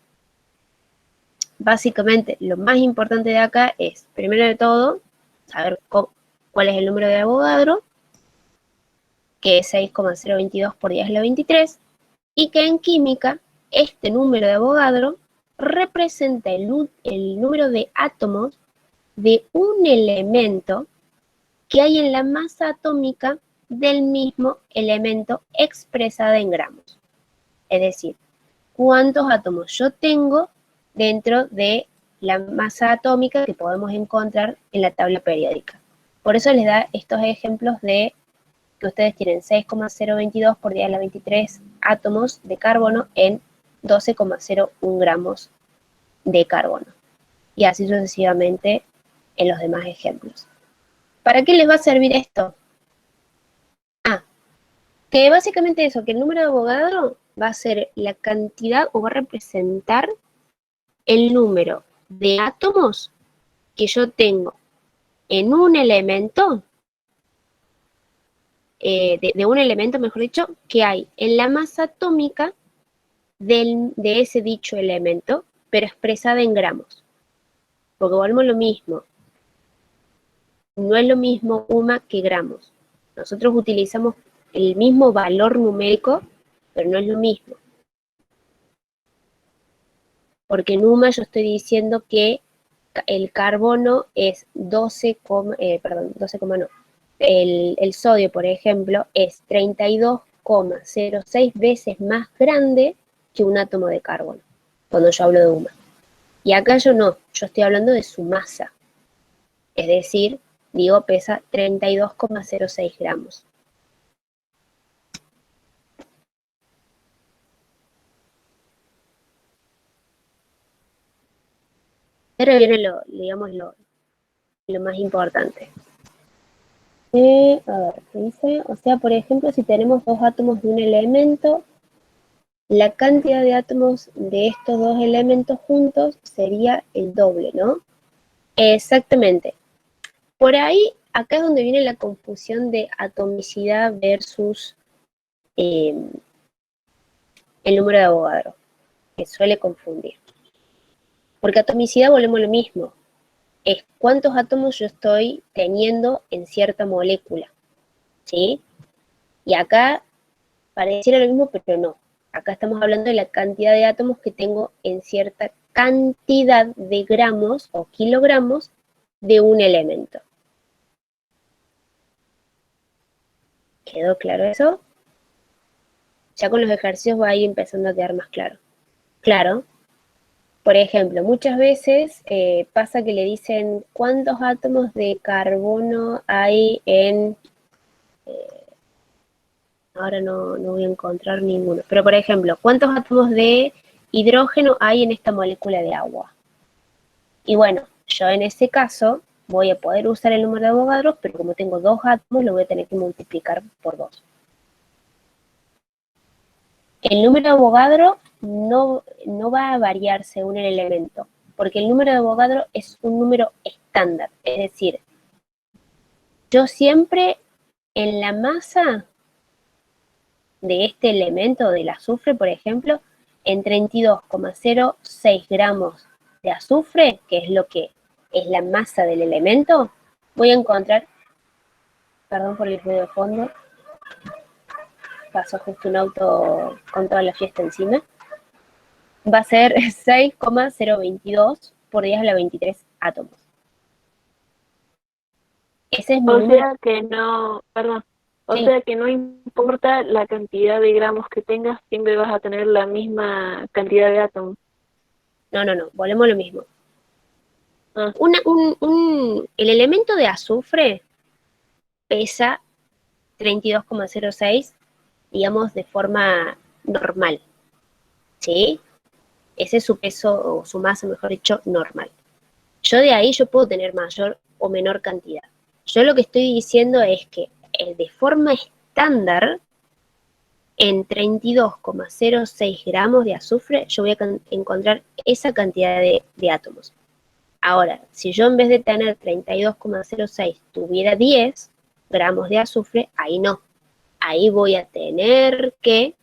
básicamente, lo más importante de acá es, primero de todo, saber cuál es el número de Avogadro, que es 6,022 por 10 a la 23, y que en química este número de Avogadro representa el número de átomos de un elemento que hay en la masa atómica del mismo elemento expresada en gramos. Es decir, cuántos átomos yo tengo dentro de la masa atómica que podemos encontrar en la tabla periódica. Por eso les da estos ejemplos de que ustedes tienen 6,022 por 10 a la 23 átomos de carbono en 12,01 gramos de carbono. Y así sucesivamente en los demás ejemplos. ¿Para qué les va a servir esto? Que básicamente eso, que el número de Avogadro va a ser la cantidad o va a representar el número de átomos que yo tengo en un elemento, de un elemento, mejor dicho, que hay en la masa atómica de ese dicho elemento, pero expresada en gramos. Porque volvemos lo mismo. No es lo mismo UMA que gramos. Nosotros utilizamos el mismo valor numérico, pero no es lo mismo. Porque en UMA yo estoy diciendo que el carbono es 12, no. El sodio, por ejemplo, es 32,06 veces más grande que un átomo de carbono, cuando yo hablo de UMA. Y acá yo no, yo estoy hablando de su masa. Es decir, digo, pesa 32,06 gramos. Pero viene lo más importante. A ver, ¿qué dice? O sea, por ejemplo, si tenemos dos átomos de un elemento, la cantidad de átomos de estos dos elementos juntos sería el doble, ¿no? Exactamente. Por ahí, acá es donde viene la confusión de atomicidad versus el número de Avogadro, que suele confundir. Porque atomicidad volvemos a lo mismo. Es cuántos átomos yo estoy teniendo en cierta molécula, ¿sí? Y acá pareciera lo mismo, pero no. Acá estamos hablando de la cantidad de átomos que tengo en cierta cantidad de gramos o kilogramos de un elemento. ¿Quedó claro eso? Ya con los ejercicios va a ir empezando a quedar más claro. Claro. Por ejemplo, muchas veces pasa que le dicen cuántos átomos de carbono hay en... ahora no voy a encontrar ninguno. Pero por ejemplo, ¿cuántos átomos de hidrógeno hay en esta molécula de agua? Y bueno, yo en ese caso voy a poder usar el número de Avogadro, pero como tengo 2 átomos, lo voy a tener que multiplicar por 2. El número de Avogadro no va a variar según el elemento, porque el número de Avogadro es un número estándar. Es decir, yo siempre en la masa de este elemento, del azufre, por ejemplo, en 32,06 gramos de azufre, que es lo que es la masa del elemento, voy a encontrar, perdón por el ruido de fondo, pasó justo un auto con toda la fiesta encima, va a ser 6,022 por 10 a la 23 átomos. Ese es mi número. sea que no, perdón, Sí. sea que no importa la cantidad de gramos que tengas, siempre vas a tener la misma cantidad de átomos. No, volvemos a lo mismo. Ah. El elemento de azufre pesa 32,06, digamos, de forma normal, ¿sí? Ese es su peso, o su masa, mejor dicho, normal. Yo de ahí yo puedo tener mayor o menor cantidad. Yo lo que estoy diciendo es que de forma estándar, en 32,06 gramos de azufre, yo voy a encontrar esa cantidad de átomos. Ahora, si yo en vez de tener 32,06 tuviera 10 gramos de azufre, ahí no. Ahí voy a tener que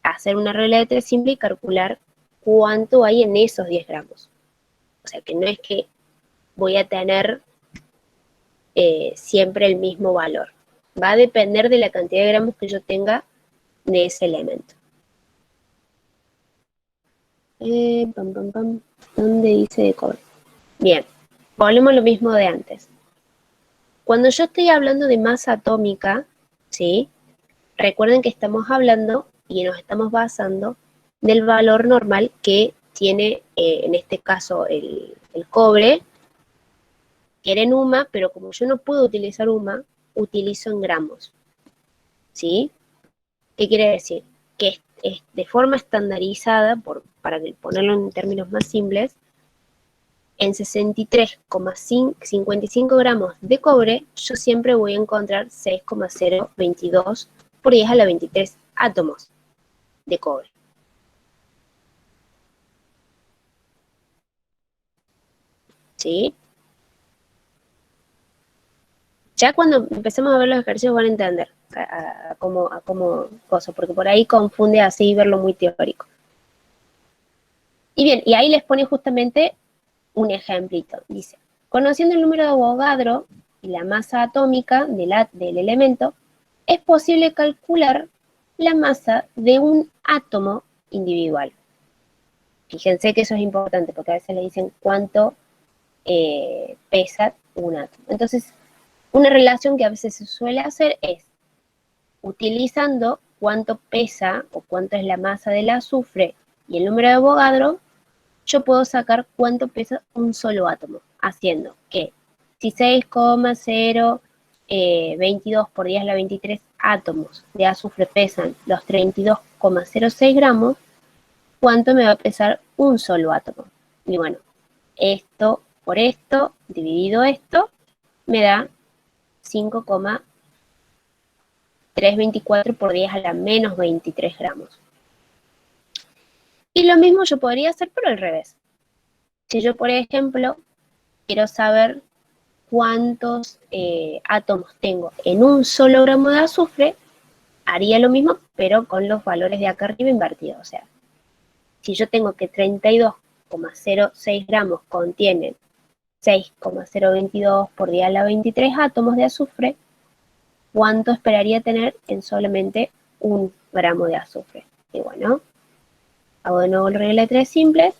hacer una regla de 3 simple y calcular cuánto hay en esos 10 gramos. O sea que no es que voy a tener siempre el mismo valor. Va a depender de la cantidad de gramos que yo tenga de ese elemento. ¿Dónde dice de cobre? Bien, volvemos a lo mismo de antes. Cuando yo estoy hablando de masa atómica, ¿sí? Recuerden que estamos hablando y nos estamos basando del valor normal que tiene, en este caso, el cobre, que era en UMA, pero como yo no puedo utilizar UMA, utilizo en gramos, ¿sí? ¿Qué quiere decir? Que es de forma estandarizada, para ponerlo en términos más simples, en 63,55 gramos de cobre, yo siempre voy a encontrar 6,022 por 10 a la 23 átomos de cobre. ¿Sí? Ya cuando empecemos a ver los ejercicios van a entender a cómo cosa, porque por ahí confunde así verlo muy teórico. Y bien, y ahí les pone justamente un ejemplito. Dice, conociendo el número de Avogadro y la masa atómica del elemento, es posible calcular la masa de un átomo individual. Fíjense que eso es importante, porque a veces le dicen cuánto pesa un átomo. Entonces, una relación que a veces se suele hacer es, utilizando cuánto pesa o cuánto es la masa del azufre y el número de Avogadro, yo puedo sacar cuánto pesa un solo átomo, haciendo que si 6,022 por 10 a la 23 átomos de azufre pesan los 32,06 gramos, ¿cuánto me va a pesar un solo átomo? Y bueno, esto por esto, dividido esto, me da 5,324 por 10 a la menos 23 gramos. Y lo mismo yo podría hacer, pero al revés. Si yo, por ejemplo, quiero saber cuántos átomos tengo en un solo gramo de azufre, haría lo mismo, pero con los valores de acá arriba invertidos. O sea, si yo tengo que 6,06 gramos contienen 6,022 por 10 a la 23 átomos de azufre, ¿cuánto esperaría tener en solamente 1 gramo de azufre? Y bueno, hago de nuevo la regla de 3 simples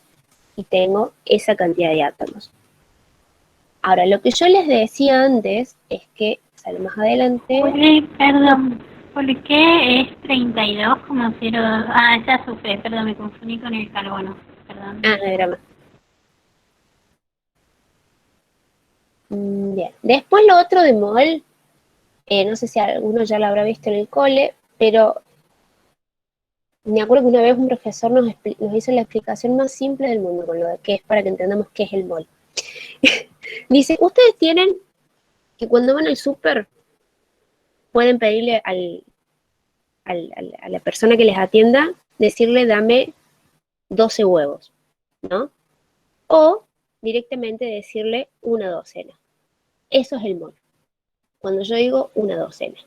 y tengo esa cantidad de átomos. Ahora, lo que yo les decía antes es que, sale más adelante... Juli, perdón, ¿por qué es 32,02? Ah, es azufre, perdón, me confundí con el carbono, perdón. Ah, no hay drama. Bien, después lo otro de mol, no sé si alguno ya lo habrá visto en el cole, pero me acuerdo que una vez un profesor nos hizo la explicación más simple del mundo, con lo de que es para que entendamos qué es el mol. Dice, ustedes tienen que cuando van al súper pueden pedirle a la persona que les atienda, decirle dame 12 huevos, ¿no? O directamente decirle una docena. Eso es el mol. Cuando yo digo una docena,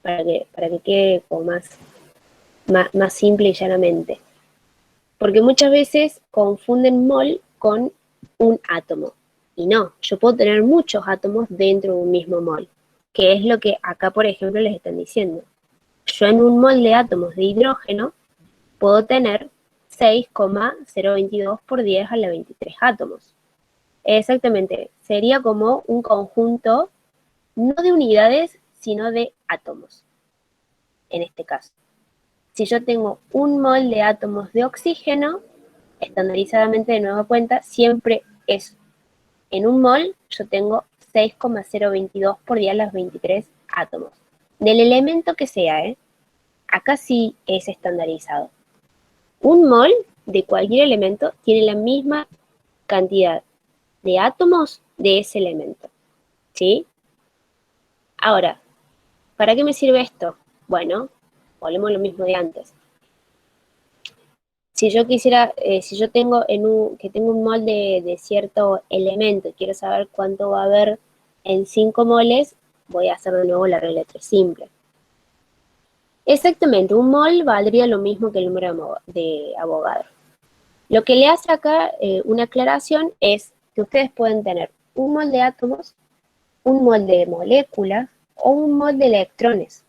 para que quede como más simple y llanamente. Porque muchas veces confunden mol con un átomo. Y no, yo puedo tener muchos átomos dentro de un mismo mol, que es lo que acá, por ejemplo, les están diciendo. Yo en un mol de átomos de hidrógeno puedo tener 6,022 por 10 a la 23 átomos. Exactamente, sería como un conjunto, no de unidades, sino de átomos, en este caso. Si yo tengo un mol de átomos de oxígeno, estandarizadamente de nueva cuenta, siempre es en un mol, yo tengo 6,022 por 10 a las 23 átomos. Del elemento que sea, acá sí es estandarizado. Un mol de cualquier elemento tiene la misma cantidad de átomos de ese elemento, ¿sí? Ahora, ¿para qué me sirve esto? Bueno, volvemos a lo mismo de antes. Si yo quisiera, si yo tengo que tengo un mol de cierto elemento y quiero saber cuánto va a haber en 5 moles, voy a hacer de nuevo la regla de 3 simple. Exactamente, un mol valdría lo mismo que el número de Avogadro. Lo que le hace acá una aclaración es que ustedes pueden tener un mol de átomos, un mol de moléculas o un mol de electrones,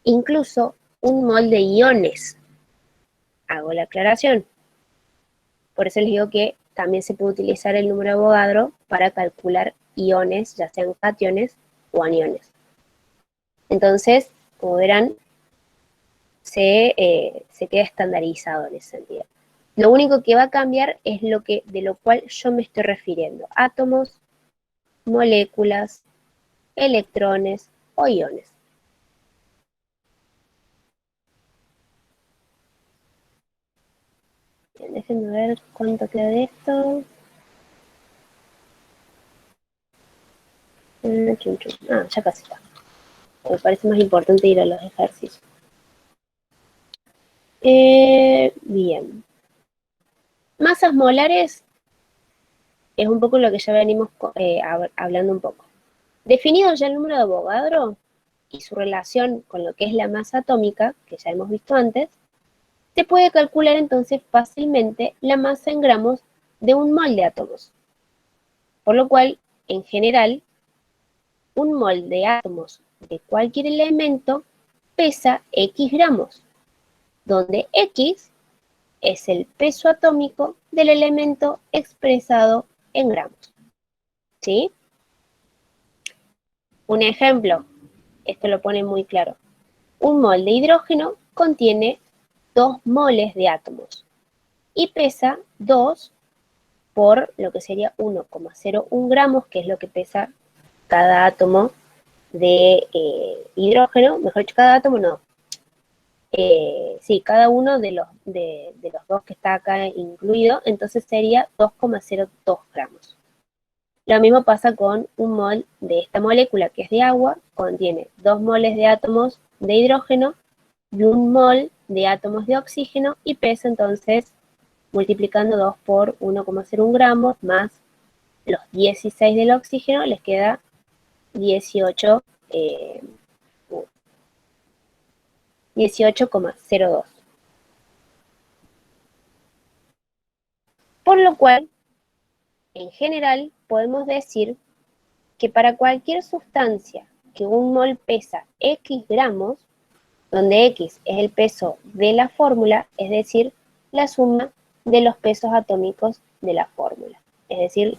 incluso un mol de iones. Hago la aclaración. Por eso les digo que también se puede utilizar el número de Avogadro para calcular iones, ya sean cationes o aniones. Entonces, como verán, se queda estandarizado en ese sentido. Lo único que va a cambiar es de lo cual yo me estoy refiriendo. Átomos, moléculas, electrones o iones. Bien, déjenme ver cuánto queda de esto. Ya casi está. Me parece más importante ir a los ejercicios. Bien. Masas molares es un poco lo que ya venimos hablando un poco. Definido ya el número de Avogadro y su relación con lo que es la masa atómica, que ya hemos visto antes, se puede calcular entonces fácilmente la masa en gramos de un mol de átomos. Por lo cual, en general, un mol de átomos de cualquier elemento pesa X gramos, donde X es el peso atómico del elemento expresado en gramos. ¿Sí? Un ejemplo, esto lo pone muy claro. Un mol de hidrógeno contiene 2 moles de átomos y pesa 2 por lo que sería 1,01 gramos, que es lo que pesa cada átomo de hidrógeno, mejor dicho, cada átomo no. Sí, cada uno de los dos que está acá incluido, entonces sería 2,02 gramos. Lo mismo pasa con un mol de esta molécula que es de agua, contiene 2 moles de átomos de hidrógeno y un mol de átomos de oxígeno y pesa entonces, multiplicando 2 por 1,01 gramos más los 16 del oxígeno, les queda 18, 18,02. Por lo cual, en general, podemos decir que para cualquier sustancia que un mol pesa X gramos, donde X es el peso de la fórmula, es decir, la suma de los pesos atómicos de la fórmula. Es decir,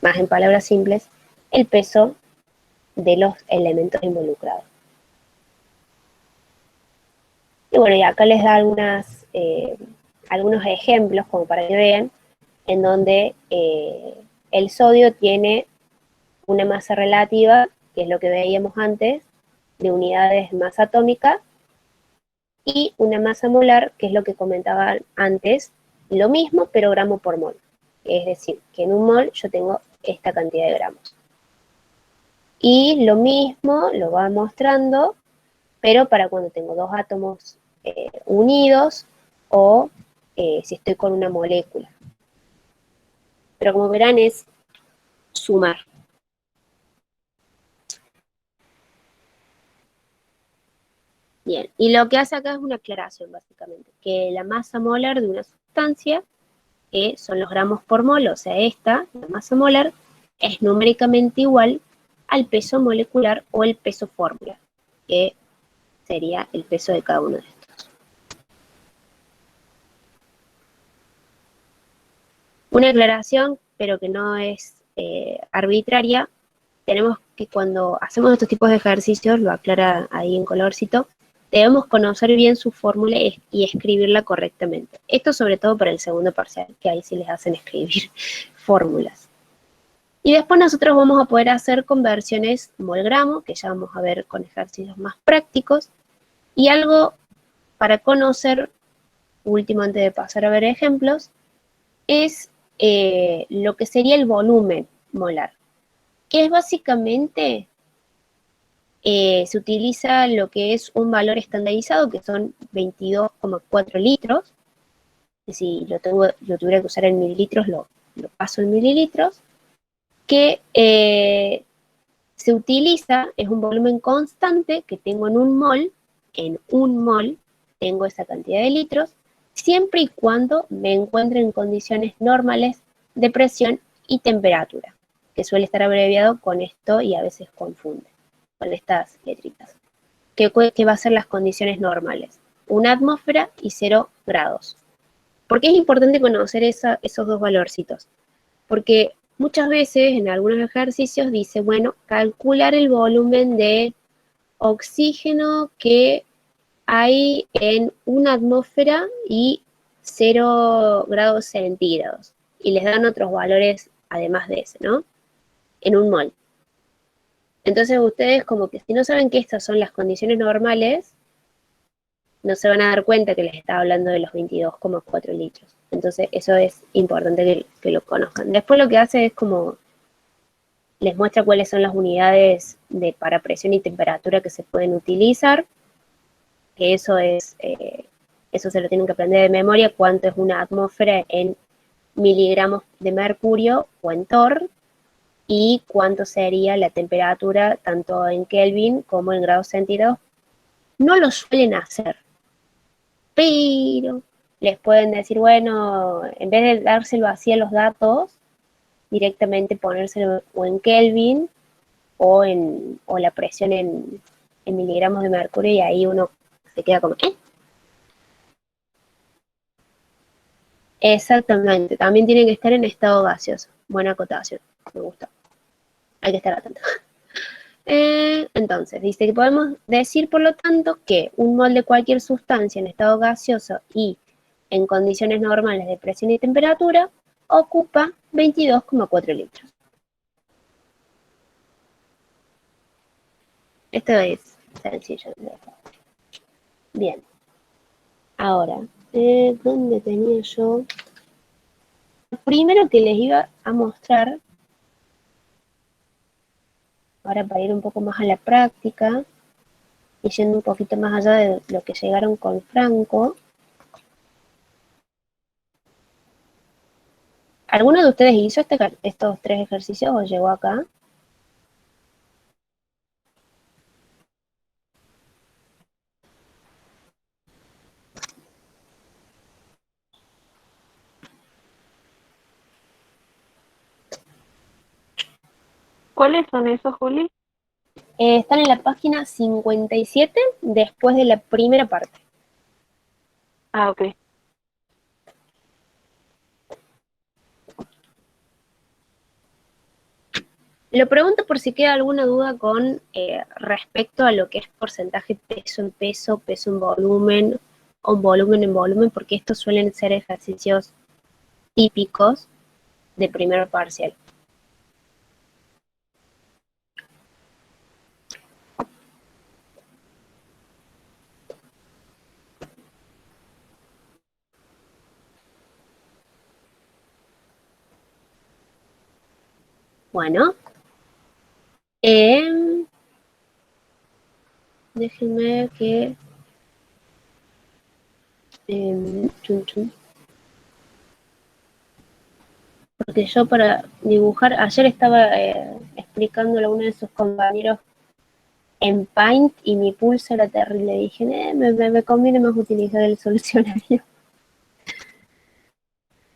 más en palabras simples, el peso de los elementos involucrados. Y bueno, y acá les da algunos ejemplos como para que vean en donde el sodio tiene una masa relativa, que es lo que veíamos antes, de unidades de masa atómica, y una masa molar, que es lo que comentaba antes, lo mismo, pero gramo por mol. Es decir, que en un mol yo tengo esta cantidad de gramos. Y lo mismo lo va mostrando, pero para cuando tengo dos átomos unidos o si estoy con una molécula. Pero como verán es sumar. Bien, y lo que hace acá es una aclaración básicamente, que la masa molar de una sustancia, que son los gramos por mol, o sea esta, la masa molar, es numéricamente igual al peso molecular o el peso fórmula, que sería el peso de cada uno de estos. Una aclaración, pero que no es arbitraria, tenemos que cuando hacemos estos tipos de ejercicios, lo aclara ahí en colorcito, debemos conocer bien su fórmula y escribirla correctamente. Esto sobre todo para el segundo parcial, que ahí sí les hacen escribir fórmulas. Y después nosotros vamos a poder hacer conversiones mol-gramo, que ya vamos a ver con ejercicios más prácticos. Y algo para conocer, último antes de pasar a ver ejemplos, es lo que sería el volumen molar, que es básicamente, se utiliza lo que es un valor estandarizado, que son 22,4 litros. Si lo tuviera que usar en mililitros, lo paso en mililitros, que se utiliza, es un volumen constante que tengo en un mol tengo esa cantidad de litros, siempre y cuando me encuentre en condiciones normales de presión y temperatura, que suele estar abreviado con esto y a veces confunde con estas letritas. ¿Qué va a ser las condiciones normales? Una atmósfera y 0 grados. ¿Por qué es importante conocer esos dos valorcitos? Porque muchas veces en algunos ejercicios dice, bueno, calcular el volumen de oxígeno que hay en una atmósfera y 0 grados centígrados. Y les dan otros valores además de ese, ¿no? En un mol. Entonces ustedes como que si no saben que estas son las condiciones normales, no se van a dar cuenta que les estaba hablando de los 22,4 litros. Entonces eso es importante que lo conozcan. Después lo que hace es como les muestra cuáles son las unidades para presión y temperatura que se pueden utilizar, que eso se lo tienen que aprender de memoria, cuánto es una atmósfera en miligramos de mercurio o en torr, y cuánto sería la temperatura tanto en Kelvin como en grados centígrados. No lo suelen hacer, pero les pueden decir, bueno, en vez de dárselo así a los datos, directamente ponérselo o en Kelvin o la presión en miligramos de mercurio, y ahí uno se queda como, ¿eh? Exactamente, también tienen que estar en estado gaseoso. Buena acotación, me gusta. Hay que estar atento. Entonces, dice que podemos decir, por lo tanto, que un mol de cualquier sustancia en estado gaseoso y en condiciones normales de presión y temperatura ocupa 22,4 litros. Esto es sencillo. Bien. Ahora, ¿dónde tenía yo? Lo primero que les iba a mostrar, ahora para ir un poco más a la práctica, y yendo un poquito más allá de lo que llegaron con Franco. ¿Alguno de ustedes hizo estos 3 ejercicios o llegó acá? ¿Cuáles son esos, Juli? Están en la página 57, después de la primera parte. Ah, ok. Lo pregunto por si queda alguna duda con respecto a lo que es porcentaje peso en volumen, o volumen en volumen, porque estos suelen ser ejercicios típicos de primer parcial. Bueno, déjenme que... porque yo para dibujar, ayer estaba explicándole a uno de sus compañeros en Paint y mi pulso era terrible. Dije, me conviene más utilizar el solucionario.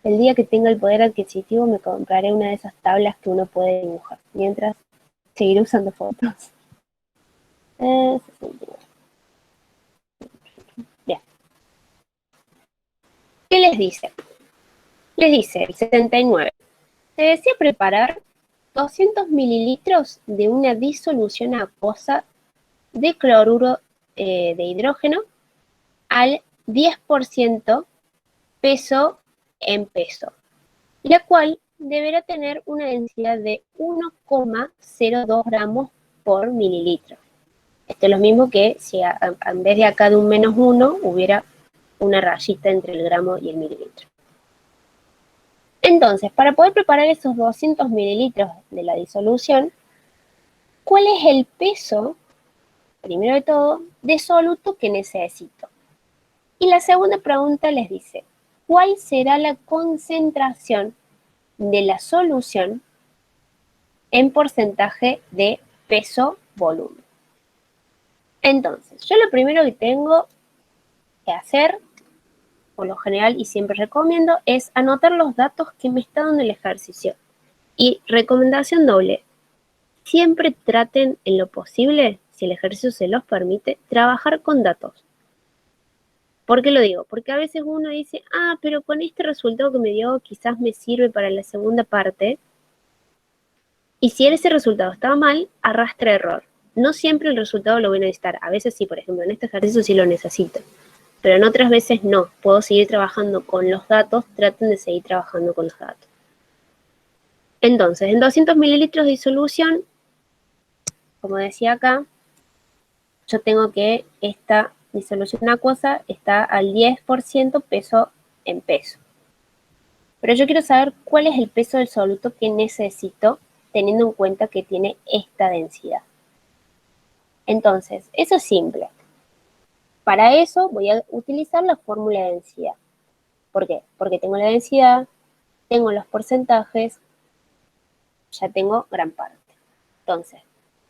El día que tenga el poder adquisitivo me compraré una de esas tablas que uno puede dibujar, mientras seguiré usando fotos. 69. Bien. ¿Qué les dice? Les dice el 79. Se desea preparar 200 mililitros de una disolución acuosa de cloruro de hidrógeno al 10% peso en peso, la cual deberá tener una densidad de 1,02 gramos por mililitro. Esto es lo mismo que si en vez de acá de un -1 hubiera una rayita entre el gramo y el mililitro. Entonces, para poder preparar esos 200 mililitros de la disolución, ¿cuál es el peso, primero de todo, de soluto que necesito? Y la segunda pregunta les dice, ¿cuál será la concentración de la solución en porcentaje de peso-volumen? Entonces, yo lo primero que tengo que hacer, por lo general y siempre recomiendo, es anotar los datos que me está dando el ejercicio. Y recomendación doble, siempre traten en lo posible, si el ejercicio se los permite, trabajar con datos. ¿Por qué lo digo? Porque a veces uno dice, pero con este resultado que me dio quizás me sirve para la segunda parte. Y si ese resultado estaba mal, arrastra error. No siempre el resultado lo voy a necesitar. A veces sí, por ejemplo, en este ejercicio sí lo necesito. Pero en otras veces no. Puedo seguir trabajando con los datos. Traten de seguir trabajando con los datos. Entonces, en 200 mililitros de disolución, como decía acá, yo tengo que esta disolución acuosa está al 10% peso en peso. Pero yo quiero saber cuál es el peso del soluto que necesito teniendo en cuenta que tiene esta densidad. Entonces, eso es simple. Para eso voy a utilizar la fórmula de densidad. ¿Por qué? Porque tengo la densidad, tengo los porcentajes, ya tengo gran parte. Entonces,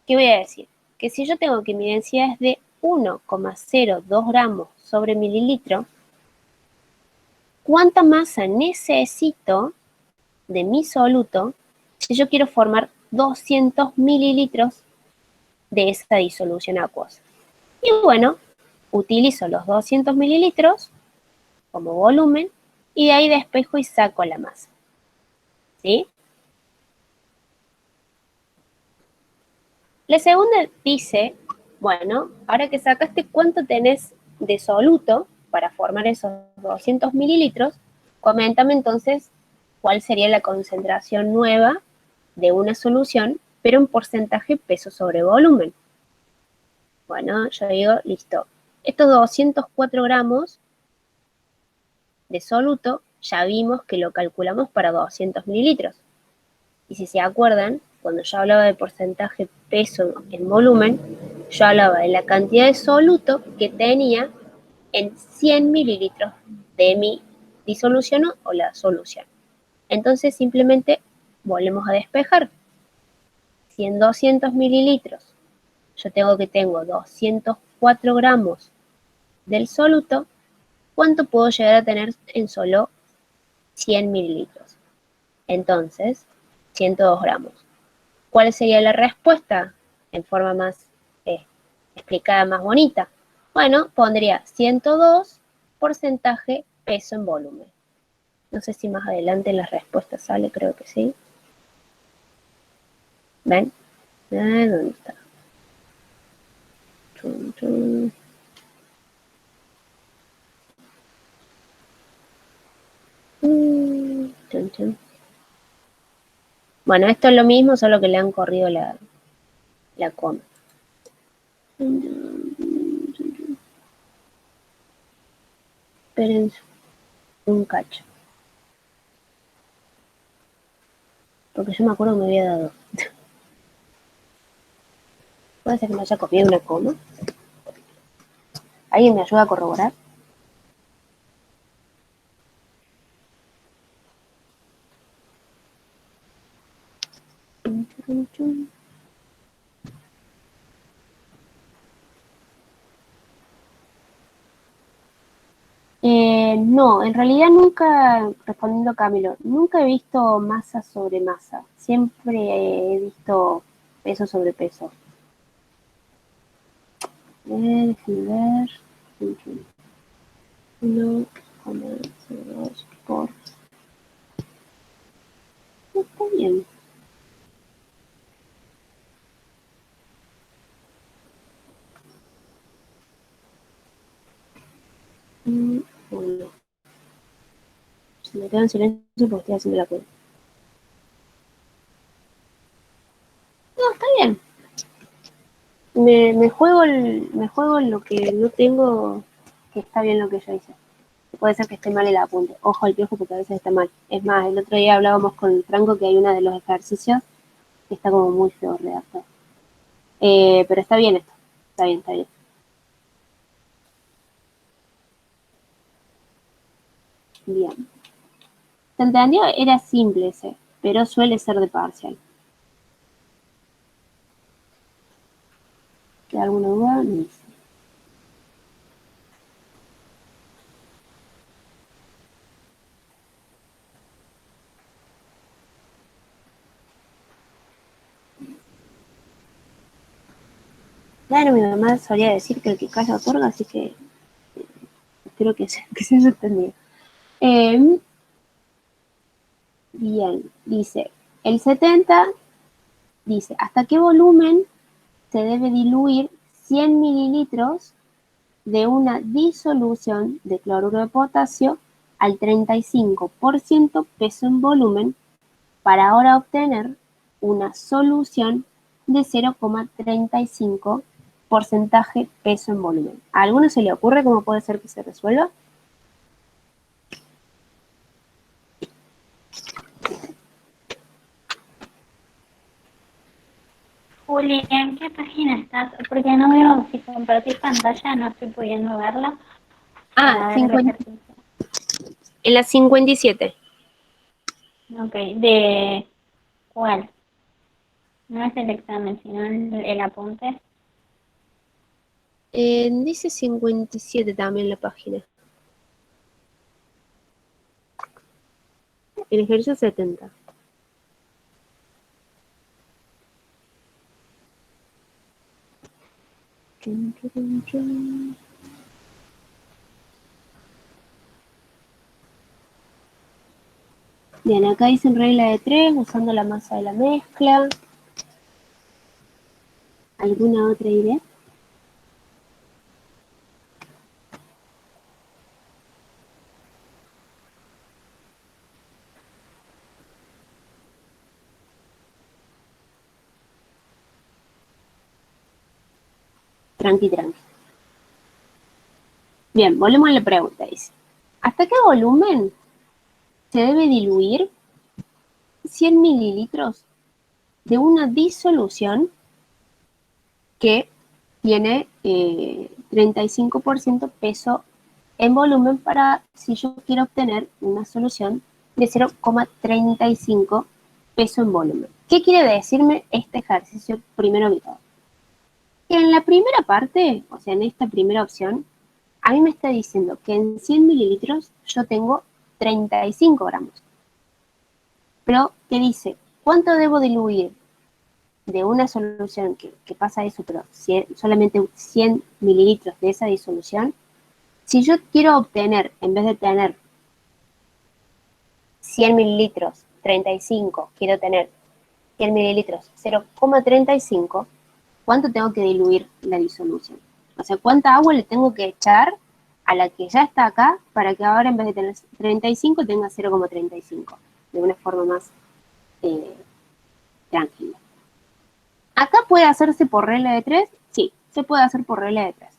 ¿qué voy a decir? Que si yo tengo que mi densidad es de 1,02 gramos sobre mililitro, ¿cuánta masa necesito de mi soluto si yo quiero formar 200 mililitros de esa disolución acuosa? Y bueno, utilizo los 200 mililitros como volumen y de ahí despejo y saco la masa. ¿Sí? La segunda dice, bueno, ahora que sacaste cuánto tenés de soluto para formar esos 200 mililitros, coméntame entonces cuál sería la concentración nueva de una solución, pero en porcentaje peso sobre volumen. Bueno, yo digo, listo. Estos 204 gramos de soluto ya vimos que lo calculamos para 200 mililitros. Y si se acuerdan, cuando yo hablaba de porcentaje peso en volumen, yo hablaba de la cantidad de soluto que tenía en 100 mililitros de mi disolución o la solución. Entonces simplemente volvemos a despejar. Si en 200 mililitros yo tengo 204 gramos del soluto, ¿cuánto puedo llegar a tener en solo 100 mililitros? Entonces, 102 gramos. ¿Cuál sería la respuesta? En forma más explicada, más bonita. Bueno, pondría 102 porcentaje peso en volumen. No sé si más adelante en las respuestas sale, creo que sí. ¿Ven? ¿Dónde está? Chun, chun. Chun, chun. Bueno, esto es lo mismo, solo que le han corrido la coma. Esperen un cacho. Porque yo me acuerdo que me había dado. ¿Puede ser que me haya copiado una coma? ¿Alguien me ayuda a corroborar? No, en realidad nunca, respondiendo a Camilo, nunca he visto masa sobre masa. Siempre he visto peso sobre peso. Déjenme ver. 1,02 por... Está bien. Bueno, se me quedo en silencio porque estoy haciendo la cuenta. No, está bien. Me juego lo que no tengo, que está bien lo que yo hice. Puede ser que esté mal el apunte. Ojo al piojo porque a veces está mal. Es más, el otro día hablábamos con Franco que hay uno de los ejercicios que está como muy feo redactado. Pero está bien esto. Está bien, está bien. Bien. ¿Se entendió? Era simple ese, pero suele ser de parcial. ¿Queda alguna duda? Me dice. Claro, mi mamá solía decir que el que calla otorga, así que espero que se haya entendido. Bien, dice, el 70 dice, ¿hasta qué volumen se debe diluir 100 mililitros de una disolución de cloruro de potasio al 35% peso en volumen para ahora obtener una solución de 0,35 porcentaje peso en volumen? ¿A alguno se le ocurre cómo puede ser que se resuelva? Juli, ¿en qué página estás? Porque no veo si compartir pantalla, no estoy pudiendo verla para ver el 50, ejercicio. en la 57. Ok, ¿de cuál? No es el examen, sino el apunte. Dice 57 también la página. El ejercicio 70. Chun, chun, chun. Bien, acá dicen regla de 3, usando la masa de la mezcla. ¿Alguna otra idea? Tranqui, tranqui. Bien, volvemos a la pregunta. Dice, ¿hasta qué volumen se debe diluir 100 mililitros de una disolución que tiene 35% peso en volumen para si yo quiero obtener una solución de 0,35 peso en volumen? ¿Qué quiere decirme este ejercicio primero que todo? Que en la primera parte, o sea, en esta primera opción, a mí me está diciendo que en 100 mililitros yo tengo 35 gramos. Pero, ¿qué dice? ¿Cuánto debo diluir? de una solución que pasa eso, pero solamente 100 mililitros de esa disolución, si yo quiero obtener, en vez de tener 100 mililitros 35, quiero tener 100 mililitros 0,35, ¿cuánto tengo que diluir la disolución? O sea, ¿cuánta agua le tengo que echar a la que ya está acá para que ahora en vez de tener 35 tenga 0,35? De una forma más tranquila. ¿Acá puede hacerse por regla de 3? Sí, se puede hacer por regla de 3.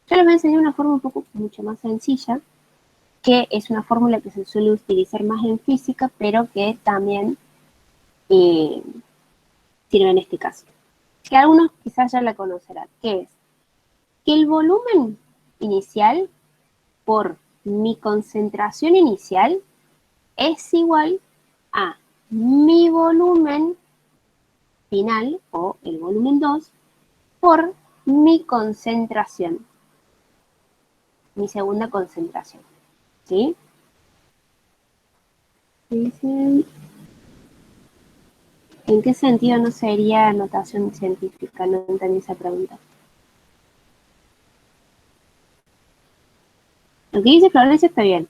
Yo les voy a enseñar una forma mucho más sencilla, que es una fórmula que se suele utilizar más en física, pero que también sirve en este caso. Que algunos quizás ya la conocerán, que es que el volumen inicial por mi concentración inicial es igual a mi volumen final, o el volumen 2, por mi concentración, mi segunda concentración, ¿sí? ¿En qué sentido no sería notación científica? No entendí esa pregunta. Lo que dice Florencia está bien.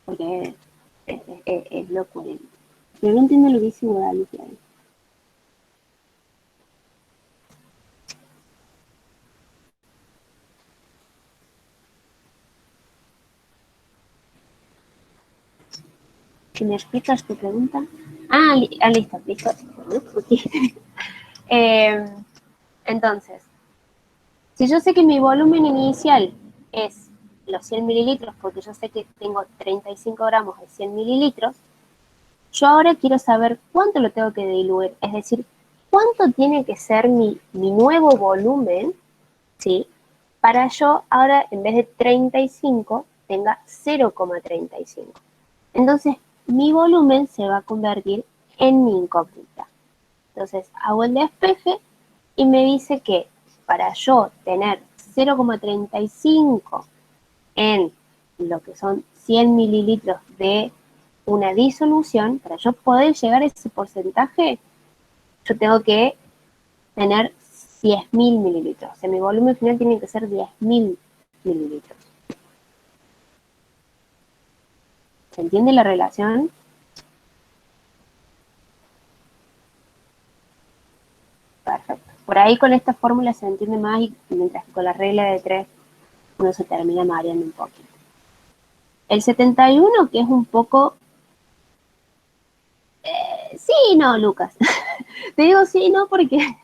Porque es lo coherente. Pero no entiendo lo que dice Guadalupe ahí. ¿Que me explicas tu pregunta? Listo. Entonces, si yo sé que mi volumen inicial es los 100 mililitros, porque yo sé que tengo 35 gramos de 100 mililitros, yo ahora quiero saber cuánto lo tengo que diluir, es decir, cuánto tiene que ser mi nuevo volumen, ¿sí? Para yo ahora, en vez de 35, tenga 0,35. Entonces, mi volumen se va a convertir en mi incógnita. Entonces, hago el despeje y me dice que para yo tener 0,35 en lo que son 100 mililitros de una disolución, para yo poder llegar a ese porcentaje, yo tengo que tener 10.000 mililitros. O sea, mi volumen final tiene que ser 10.000 mililitros. ¿Se entiende la relación? Perfecto. Por ahí con esta fórmula se entiende más, y mientras que con la regla de 3 uno se termina mareando un poquito. El 71, que es un poco... sí, no, Lucas. Te digo sí, no, porque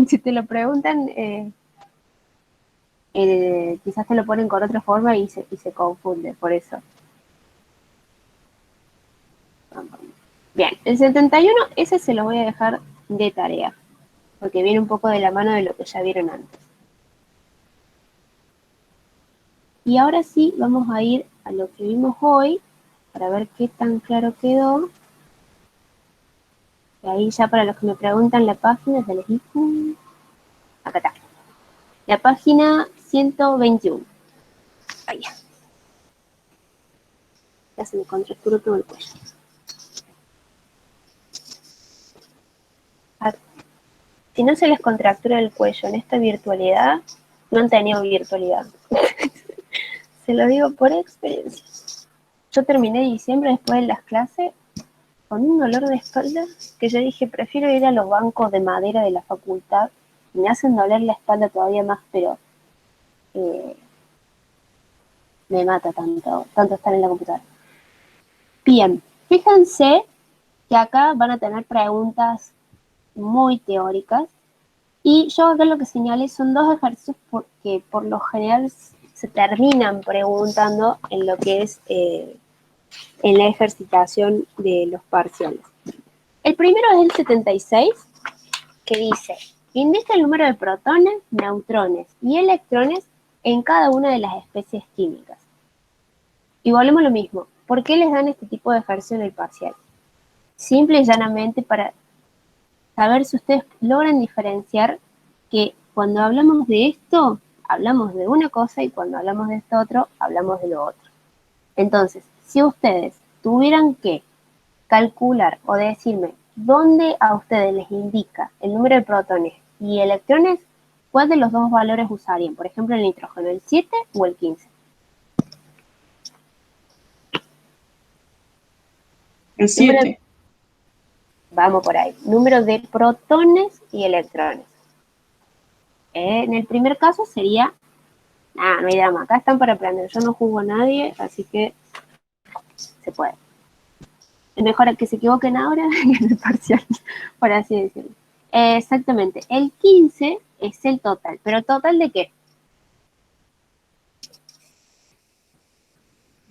si te lo preguntan, quizás te lo ponen con otra forma y se confunde, por eso. Bien, el 71, ese se lo voy a dejar de tarea, porque viene un poco de la mano de lo que ya vieron antes. Y ahora sí, vamos a ir a lo que vimos hoy, para ver qué tan claro quedó. Y ahí ya para los que me preguntan la página, se les digo, acá está. La página 121. Ahí. Ya se me contracturó todo el cuello. Si no se les contractura el cuello en esta virtualidad, no han tenido virtualidad. Se lo digo por experiencia. Yo terminé diciembre después de las clases con un dolor de espalda que yo dije, prefiero ir a los bancos de madera de la facultad, y me hacen doler la espalda todavía más, pero me mata tanto estar en la computadora. Bien, fíjense que acá van a tener preguntas muy teóricas, y yo acá lo que señalé son dos ejercicios que por lo general se terminan preguntando en lo que es en la ejercitación de los parciales. El primero es el 76, que dice, indica el número de protones, neutrones y electrones en cada una de las especies químicas. Y volvemos a lo mismo. ¿Por qué les dan este tipo de ejercicio en el parcial? Simple y llanamente para saber si ustedes logran diferenciar que cuando hablamos de esto, hablamos de una cosa, y cuando hablamos de esto otro, hablamos de lo otro. Entonces, si ustedes tuvieran que calcular o decirme dónde a ustedes les indica el número de protones y electrones, ¿cuál de los dos valores usarían? Por ejemplo, el nitrógeno, ¿el 7 o el 15? El 7. Vamos por ahí. Número de protones y electrones. En el primer caso sería, no hay drama, acá están para aprender. Yo no juzgo a nadie, así que se puede. Es mejor que se equivoquen ahora que en el parcial, por así decirlo. Exactamente. El 15 es el total. ¿Pero el total de qué?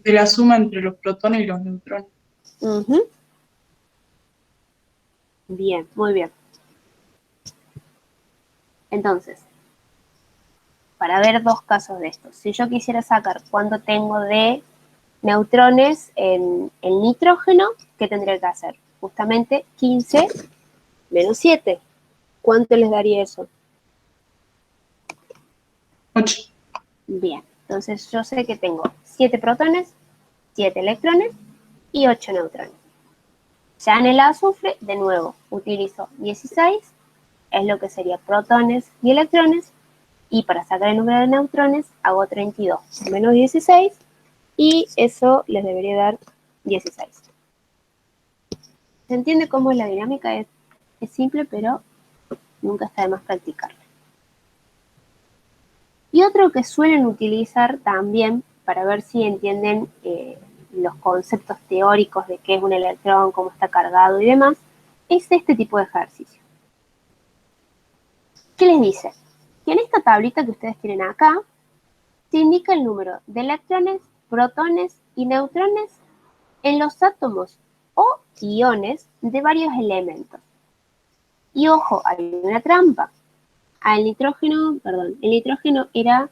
De la suma entre los protones y los neutrones. Uh-huh. Bien, muy bien. Entonces, para ver dos casos de estos. Si yo quisiera sacar cuánto tengo de neutrones en el nitrógeno, ¿qué tendría que hacer? Justamente 15 menos 7. ¿Cuánto les daría eso? 8. Bien, entonces yo sé que tengo 7 protones, 7 electrones y 8 neutrones. Ya en el azufre, de nuevo, utilizo 16, es lo que sería protones y electrones, y para sacar el número de neutrones hago 32 menos 16, y eso les debería dar 16. ¿Se entiende cómo es la dinámica? Es simple, pero nunca está de más practicarlo. Y otro que suelen utilizar también para ver si entienden los conceptos teóricos de qué es un electrón, cómo está cargado y demás, es este tipo de ejercicio. ¿Qué les dice? Que en esta tablita que ustedes tienen acá, se indica el número de electrones, protones y neutrones en los átomos o iones de varios elementos. Y ojo, hay una trampa. El nitrógeno era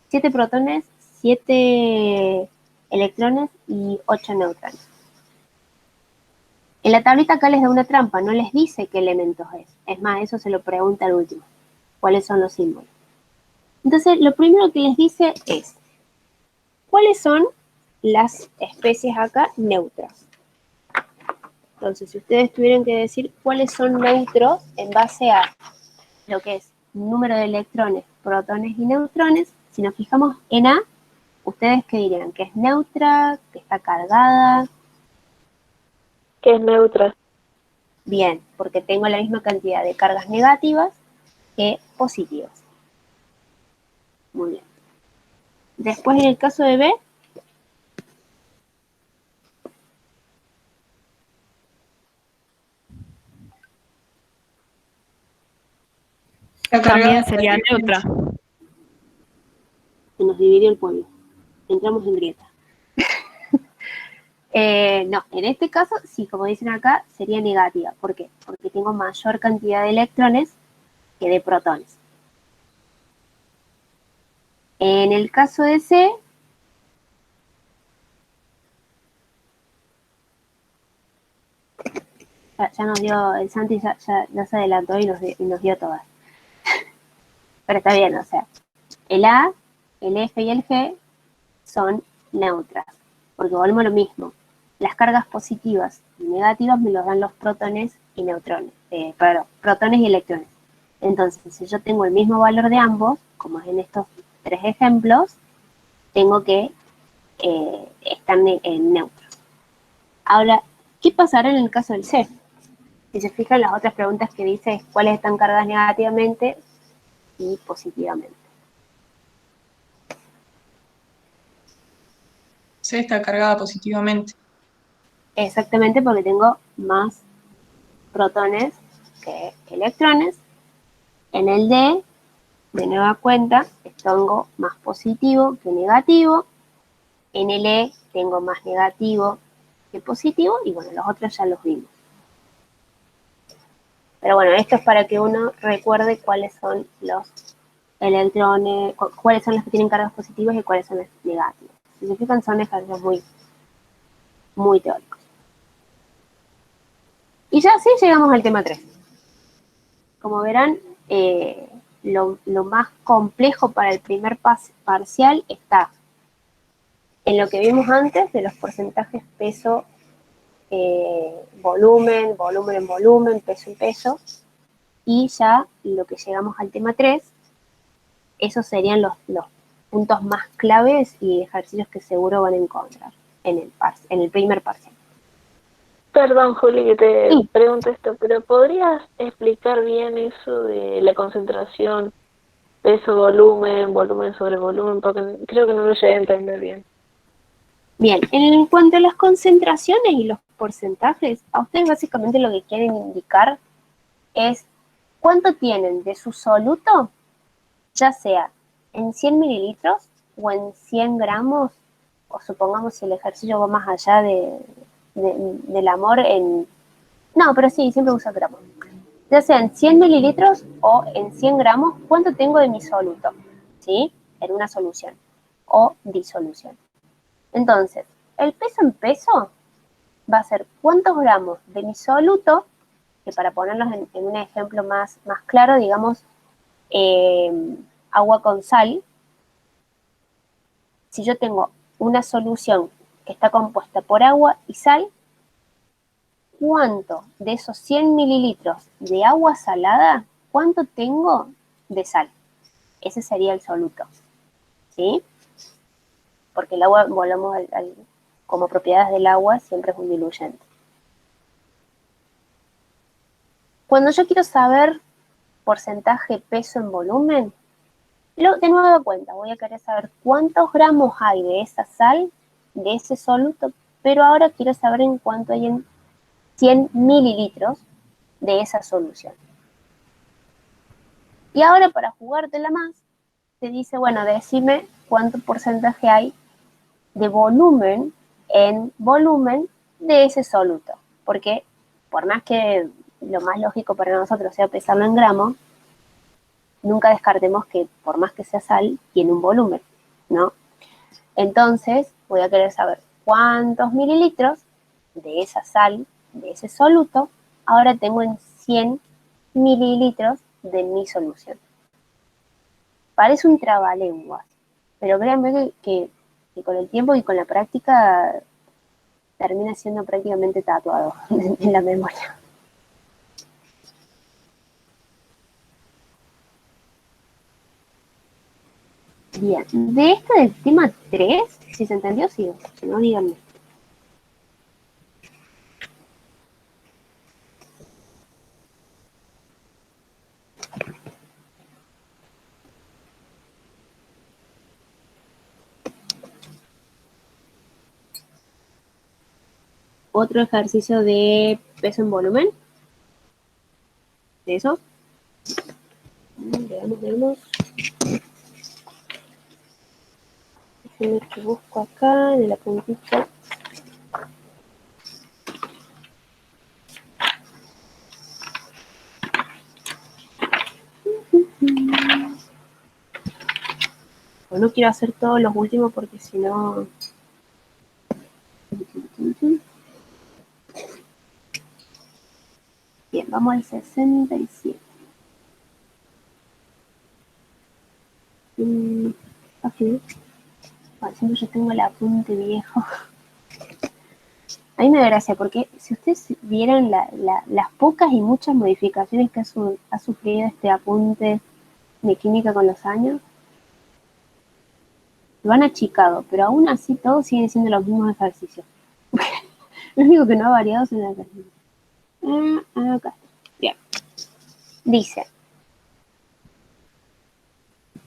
7 protones, 7 electrones y 8 neutrones. En la tablita acá les da una trampa, no les dice qué elementos es. Es más, eso se lo pregunta al último. ¿Cuáles son los símbolos? Entonces, lo primero que les dice es, ¿cuáles son las especies acá neutras? Entonces, si ustedes tuvieran que decir cuáles son neutros en base a lo que es número de electrones, protones y neutrones, si nos fijamos en A, ¿ustedes qué dirían? ¿Que es neutra? ¿Que está cargada? Que es neutra. Bien, porque tengo la misma cantidad de cargas negativas que positivas. Muy bien. Después, en el caso de B, También sería neutra. se nos dividió el pueblo. Entramos en grieta. No, en este caso, sí, como dicen acá, sería negativa. ¿Por qué? Porque tengo mayor cantidad de electrones que de protones. En el caso de C, ya nos dio, el Santi ya se adelantó y nos dio todas. Pero está bien, o sea, el A, el F y el G son neutras, porque volvemos a lo mismo. Las cargas positivas y negativas me los dan los protones y neutrones, protones y electrones. Entonces, si yo tengo el mismo valor de ambos, como es en estos 3 ejemplos, tengo que estar en neutros. Ahora, ¿qué pasará en el caso del C? Si se fijan, las otras preguntas que dice es cuáles están cargadas negativamente y positivamente. C está cargada positivamente. Exactamente, porque tengo más protones que electrones. En el D, de nueva cuenta, tengo más positivo que negativo. En el E tengo más negativo que positivo. Y bueno, los otros ya los vimos. Pero bueno, esto es para que uno recuerde cuáles son los electrones, cuáles son los que tienen cargas positivas y cuáles son los negativos. Si se fijan, son ejercicios muy, muy teóricos. Y ya sí llegamos al tema 3. Como verán, lo más complejo para el primer parcial está en lo que vimos antes de los porcentajes peso volumen, volumen en volumen, peso en peso. Y ya lo que llegamos al tema 3, esos serían los puntos más claves y ejercicios que seguro van a encontrar en el primer parcial. Perdón, Juli, que te Sí. pregunto esto, pero ¿podrías explicar bien eso de la concentración, peso, volumen, volumen sobre volumen? Porque creo que no lo llegué a entender bien. Bien, en cuanto a las concentraciones y los porcentajes, a ustedes básicamente lo que quieren indicar es cuánto tienen de su soluto, ya sea en 100 mililitros o en 100 gramos, o supongamos si el ejercicio va más allá del amor en... No, pero sí, siempre uso gramos. Ya sea en 100 mililitros o en 100 gramos, ¿cuánto tengo de mi soluto? ¿Sí? En una solución o disolución. Entonces, el peso en peso va a ser cuántos gramos de mi soluto, que para ponerlos en un ejemplo más claro, digamos, agua con sal. Si yo tengo una solución que está compuesta por agua y sal, ¿cuánto de esos 100 mililitros de agua salada, cuánto tengo de sal? Ese sería el soluto, ¿sí? Porque el agua, volvemos como propiedades del agua, siempre es un diluyente. Cuando yo quiero saber porcentaje peso en volumen, de nuevo cuenta, voy a querer saber cuántos gramos hay de esa sal, de ese soluto, pero ahora quiero saber en cuánto hay en 100 mililitros de esa solución. Y ahora para jugártela más, te dice, bueno, decime cuánto porcentaje hay de volumen en volumen de ese soluto. Porque por más que lo más lógico para nosotros sea pesarlo en gramos, nunca descartemos que por más que sea sal, tiene un volumen, ¿no? Entonces voy a querer saber cuántos mililitros de esa sal, de ese soluto, ahora tengo en 100 mililitros de mi solución. Parece un trabalenguas, pero créanme que con el tiempo y con la práctica termina siendo prácticamente tatuado en la memoria. Bien, de esto del tema 3, si se entendió, sigo, si no, díganme. Otro ejercicio de peso en volumen. De esos. Veamos. Déjenme que busco acá en la puntita. No quiero hacer todos los últimos porque si no... Bien, vamos al 67. Aquí. Bueno, siempre yo tengo el apunte viejo. A mí me da gracia porque si ustedes vieran las pocas y muchas modificaciones que ha sufrido este apunte de química con los años, lo han achicado, pero aún así todos siguen siendo los mismos ejercicios. Lo único que no ha variado son los ejercicios. Acá. Bien. Dice,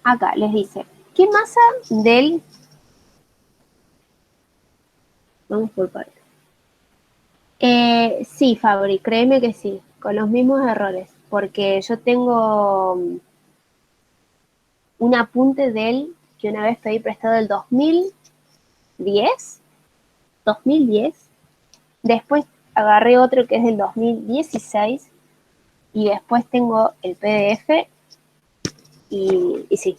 acá les dice, ¿qué masa del... Vamos por partes. Sí, Fabri, créeme que sí, con los mismos errores, porque yo tengo un apunte del que una vez pedí prestado del 2010, después agarré otro que es del 2016 y después tengo el PDF y sí,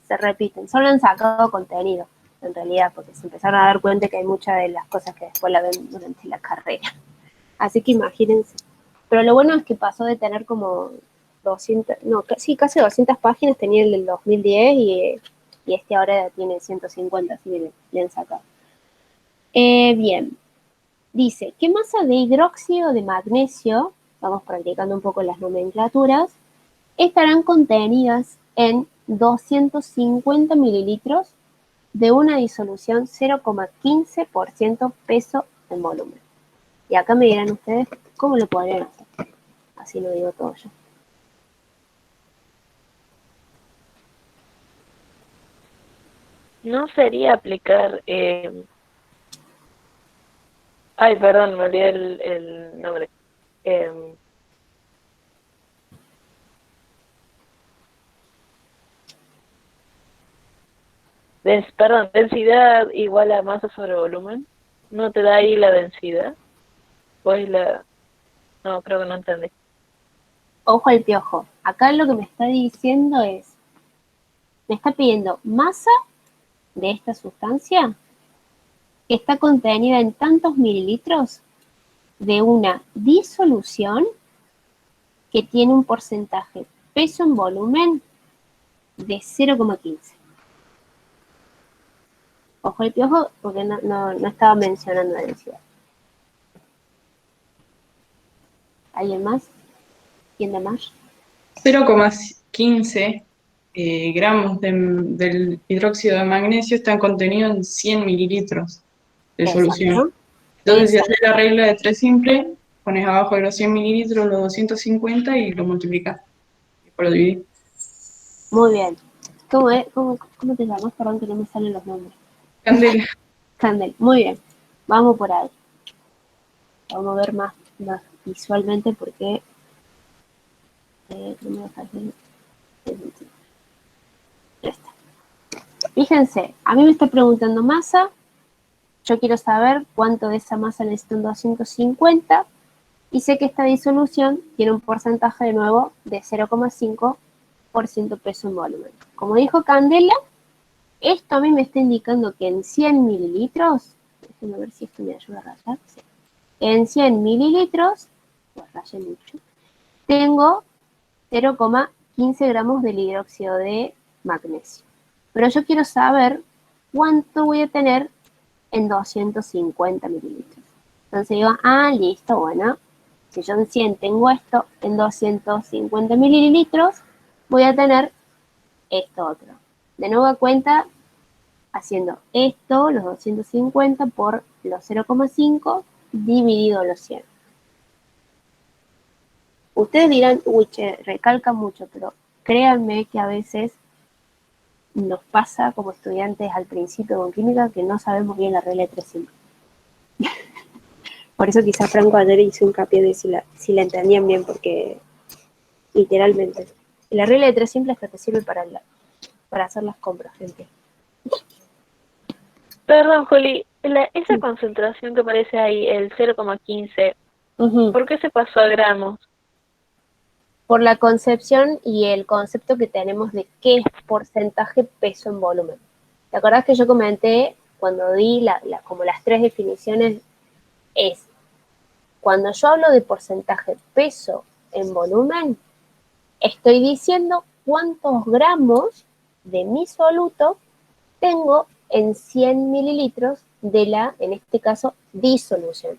se repiten, solo han sacado contenido en realidad, porque se empezaron a dar cuenta que hay muchas de las cosas que después la ven durante la carrera. Así que imagínense. Pero lo bueno es que pasó de tener como 200, no, sí, casi 200 páginas, tenía el del 2010 y este ahora tiene 150, así que le han sacado. Bien. Dice, ¿qué masa de hidróxido de magnesio, vamos practicando un poco las nomenclaturas, estarán contenidas en 250 mililitros de una disolución 0,15% peso en volumen? Y acá me dirán ustedes cómo lo podrían hacer. Así lo digo todo yo. No sería aplicar... Ay, perdón, me olvidé el nombre. Eh, Perdón, densidad igual a masa sobre volumen. ¿No te da ahí la densidad? Pues la... No, creo que no entendí. Ojo al piojo. Acá lo que me está diciendo es, me está pidiendo masa de esta sustancia que está contenida en tantos mililitros de una disolución que tiene un porcentaje peso en volumen de 0,15. Ojo al piojo porque no estaba mencionando la densidad. ¿Alguien más? ¿Quién da más? 0,15 gramos del hidróxido de magnesio están contenidos en 100 mililitros de solución. Exacto. Entonces, si haces Exacto. la regla de 3 simple, pones abajo de los 100 mililitros los 250 y lo multiplicas. Después lo dividís. Muy bien. ¿Cómo te llamas? Perdón que no me salen los nombres. Candela. Candel. Muy bien. Vamos por ahí. Vamos a ver más visualmente porque no me deja hacer. Ya está. Fíjense, a mí me está preguntando masa. Yo quiero saber cuánto de esa masa necesito en 250 y sé que esta disolución tiene un porcentaje de nuevo de 0,5% peso en volumen. Como dijo Candela, esto a mí me está indicando que en 100 mililitros, déjenme ver si esto me ayuda a rayar, sí. En 100 mililitros, pues rayé mucho, tengo 0,15 gramos de hidróxido de magnesio. Pero yo quiero saber cuánto voy a tener en 250 mililitros. Entonces digo, listo, bueno, si yo en 100 tengo esto, en 250 mililitros voy a tener esto otro. De nueva cuenta, haciendo esto, los 250 por los 0,5 dividido los 100. Ustedes dirán, uy, che, recalca mucho, pero créanme que a veces nos pasa como estudiantes al principio con química que no sabemos bien la regla de 3 simple. Por eso quizás Franco ayer hizo hincapié de si la entendían bien, porque literalmente. La regla de 3 simple hasta te sirve para hacer las compras, gente. Perdón, Juli, esa concentración que aparece ahí, el 0,15, ¿por qué se pasó a gramos? Por la concepción y el concepto que tenemos de qué es porcentaje peso en volumen. ¿Te acordás que yo comenté cuando di como las 3 definiciones? Es, cuando yo hablo de porcentaje peso en volumen, estoy diciendo cuántos gramos de mi soluto tengo en 100 mililitros de la, en este caso, disolución.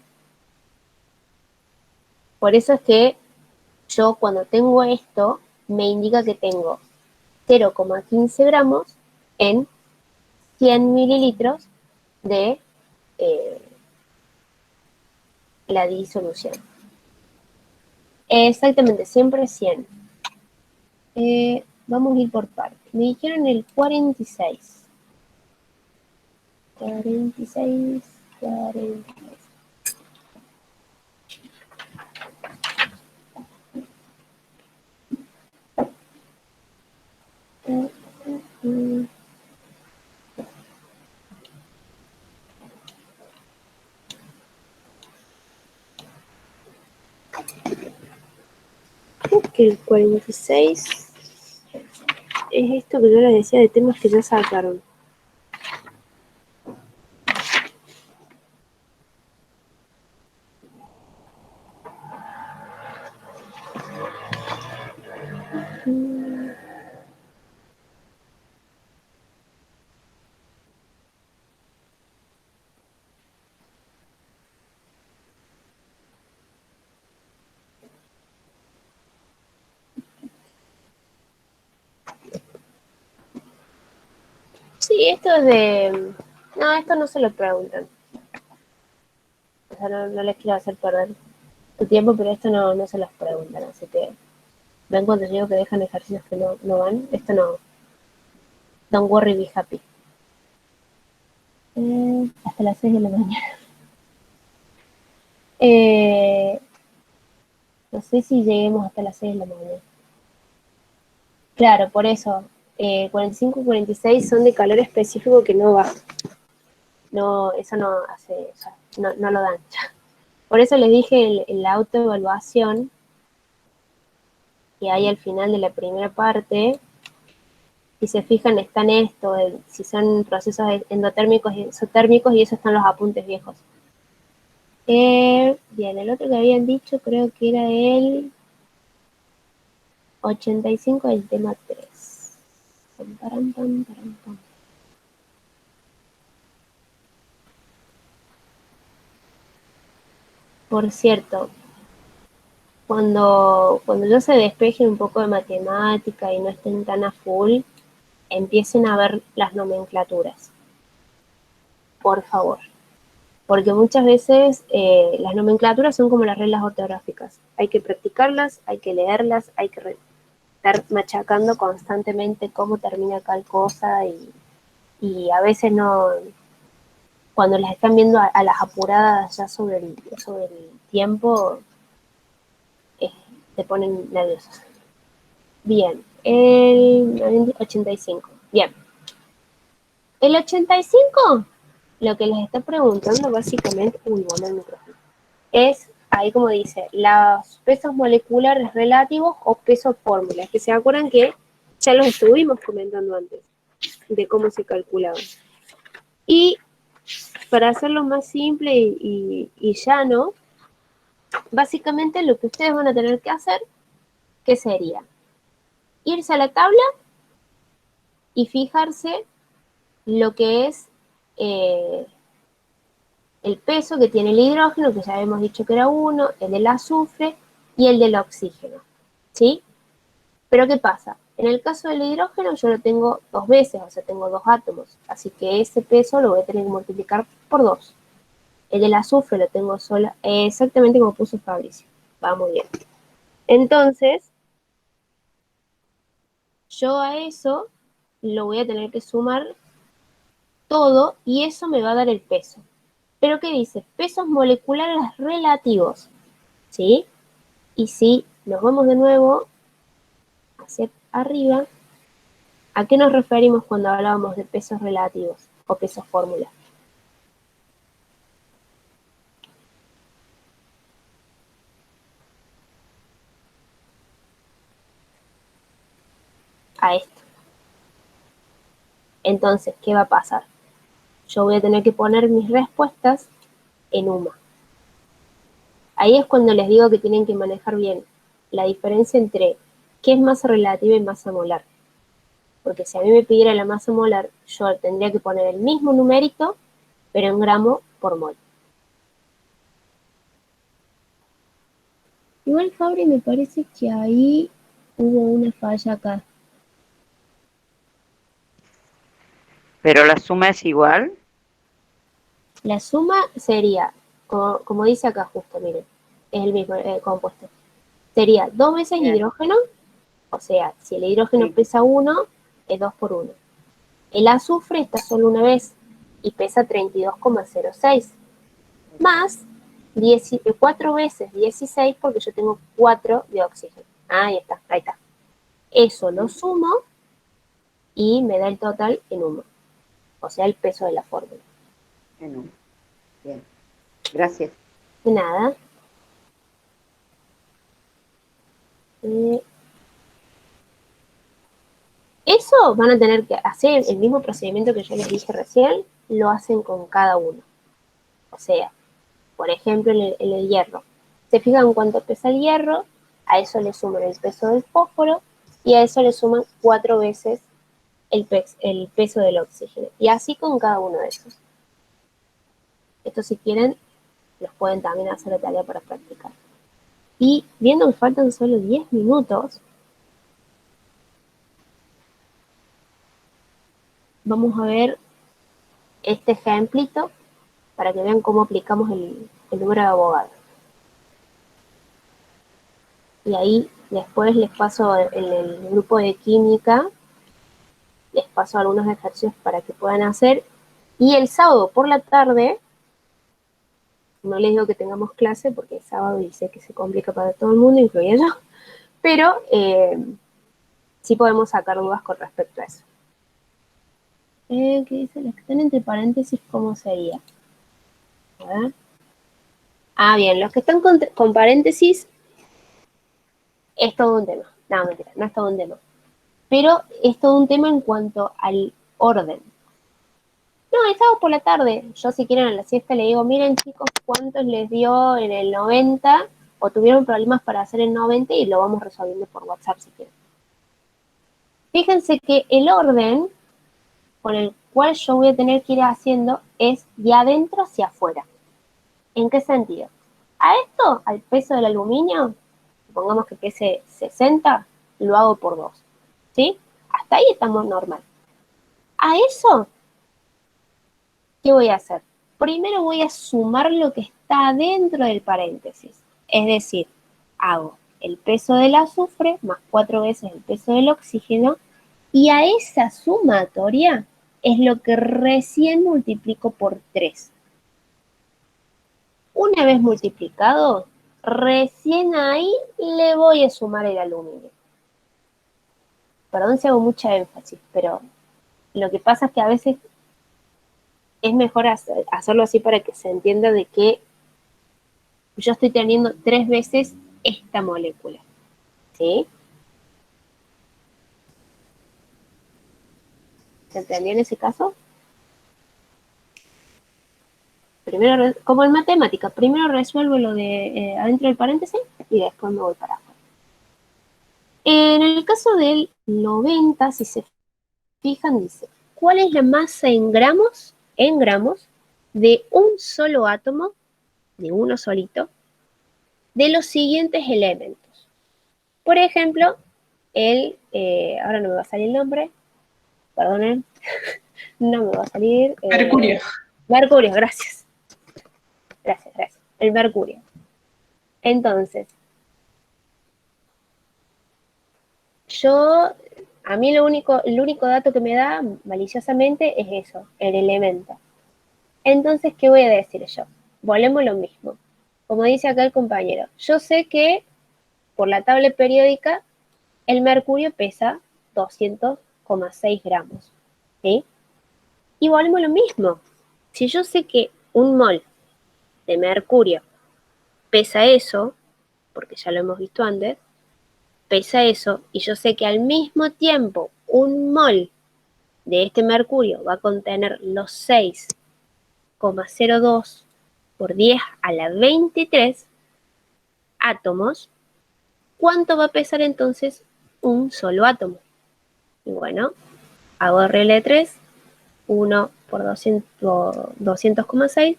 Por eso es que yo cuando tengo esto, me indica que tengo 0,15 gramos en 100 mililitros de la disolución. Exactamente, siempre 100. Vamos a ir por partes. Me dijeron el 46. 46, 46. Creo que el 46 es esto que yo les decía de temas que ya sacaron. Sí, esto es de... No, esto no se lo preguntan. O sea, no les quiero hacer perder tu tiempo, pero esto no se los preguntan. Así que ven cuando digo que dejan ejercicios que no van. Esto no. Don't worry, be happy. Hasta las 6 de la mañana. No sé si lleguemos hasta las 6 de la mañana. Claro, por eso. 45 y 46 son de calor específico que no va. No, eso no hace, o sea, no lo dan. Por eso les dije la autoevaluación que hay al final de la primera parte. Si se fijan, está en esto, si son procesos endotérmicos y exotérmicos, y eso están los apuntes viejos. Bien, el otro que habían dicho creo que era el 85 del tema 3. Pam, param, pam, param, pam. Por cierto, cuando yo se despeje un poco de matemática y no estén tan a full, empiecen a ver las nomenclaturas. Por favor. Porque muchas veces las nomenclaturas son como las reglas ortográficas. Hay que practicarlas, hay que leerlas, hay que estar machacando constantemente cómo termina tal cosa y a veces no, cuando las están viendo a las apuradas ya sobre el tiempo, te ponen nerviosos. Bien, el 85. Bien. El 85, lo que les está preguntando básicamente, bueno, el micrófono, es, ahí como dice, los pesos moleculares relativos o pesos fórmulas, que se acuerdan que ya los estuvimos comentando antes, de cómo se calculaban. Y para hacerlo más simple y llano, básicamente lo que ustedes van a tener que hacer, ¿qué sería? Irse a la tabla y fijarse lo que es el peso que tiene el hidrógeno, que ya habíamos dicho que era 1, el del azufre y el del oxígeno, ¿sí? Pero ¿qué pasa? En el caso del hidrógeno yo lo tengo 2 veces, o sea, tengo 2 átomos, así que ese peso lo voy a tener que multiplicar por 2. El del azufre lo tengo solo, exactamente como puso Fabricio. Va muy bien. Entonces, yo a eso lo voy a tener que sumar todo y eso me va a dar el peso. Pero ¿qué dice? Pesos moleculares relativos, ¿sí? Y si nos vamos de nuevo hacia arriba, ¿a qué nos referimos cuando hablábamos de pesos relativos o pesos fórmula? A esto. Entonces, ¿qué va a pasar? Yo voy a tener que poner mis respuestas en UMA. Ahí es cuando les digo que tienen que manejar bien la diferencia entre qué es masa relativa y masa molar. Porque si a mí me pidiera la masa molar, yo tendría que poner el mismo numerito, pero en gramo por mol. Igual, Fabri, me parece que ahí hubo una falla acá. ¿Pero la suma es igual? La suma sería, como dice acá justo, miren, es el mismo compuesto. Sería 2 veces Bien. hidrógeno, o sea, si el hidrógeno Sí. pesa 1, es 2 por 1. El azufre está solo una vez y pesa 32,06, más 4 veces 16 porque yo tengo 4 de oxígeno. Ahí está, ahí está. Eso lo sumo y me da el total en 1, o sea, el peso de la fórmula. En uno. Bien. Gracias. De nada. Eso van a tener que hacer el mismo procedimiento que yo les dije recién, lo hacen con cada uno. O sea, por ejemplo, en el hierro. Se fijan cuánto pesa el hierro, a eso le suman el peso del fósforo y a eso le suman 4 veces el peso del oxígeno. Y así con cada uno de esos. Esto si quieren, los pueden también hacer de tarea para practicar. Y viendo que faltan solo 10 minutos, vamos a ver este ejemplito para que vean cómo aplicamos el número de Avogadro. Y ahí después les paso en el grupo de química, les paso algunos ejercicios para que puedan hacer. Y el sábado por la tarde, no les digo que tengamos clase porque es sábado y sé que se complica para todo el mundo, incluida yo, pero sí podemos sacar dudas con respecto a eso. ¿Qué dice? Los que están entre paréntesis, ¿cómo sería? A ver. Ah, bien, los que están con paréntesis es todo un tema. No, mentira, no es todo un tema. Pero es todo un tema en cuanto al orden. No, el sábado por la tarde. Yo si quieren a la siesta le digo, miren chicos, ¿cuántos les dio en el 90? O tuvieron problemas para hacer el 90 y lo vamos resolviendo por WhatsApp si quieren. Fíjense que el orden con el cual yo voy a tener que ir haciendo es de adentro hacia afuera. ¿En qué sentido? A esto, al peso del aluminio, supongamos que pese 60, lo hago por 2. ¿Sí? Hasta ahí estamos normal. A eso, ¿qué voy a hacer? Primero voy a sumar lo que está dentro del paréntesis. Es decir, hago el peso del azufre más 4 veces el peso del oxígeno y a esa sumatoria es lo que recién multiplico por 3. Una vez multiplicado, recién ahí le voy a sumar el aluminio. Perdón si hago mucha énfasis, pero lo que pasa es que a veces es mejor hacerlo así para que se entienda de que yo estoy teniendo 3 veces esta molécula. ¿Sí? ¿Se entendió en ese caso? Primero, como en matemática, primero resuelvo lo de adentro del paréntesis y después me voy para afuera. En el caso del 90, si se fijan, dice, ¿cuál es la masa en gramos de un solo átomo, de uno solito, de los siguientes elementos? Por ejemplo, ahora no me va a salir el nombre, perdonen, no me va a salir. Mercurio. Mercurio, gracias. Gracias. El mercurio. Entonces, a mí el único dato que me da maliciosamente es eso, el elemento. Entonces, ¿qué voy a decir yo? Volvemos lo mismo. Como dice acá el compañero, yo sé que por la tabla periódica el mercurio pesa 200,6 gramos. ¿Sí? Y volvemos lo mismo. Si yo sé que un mol de mercurio pesa eso, porque ya lo hemos visto antes, pesa eso, y yo sé que al mismo tiempo un mol de este mercurio va a contener los 6,02 por 10 a la 23 átomos, ¿cuánto va a pesar entonces un solo átomo? Y bueno, hago regla de 3, 1 por 200,6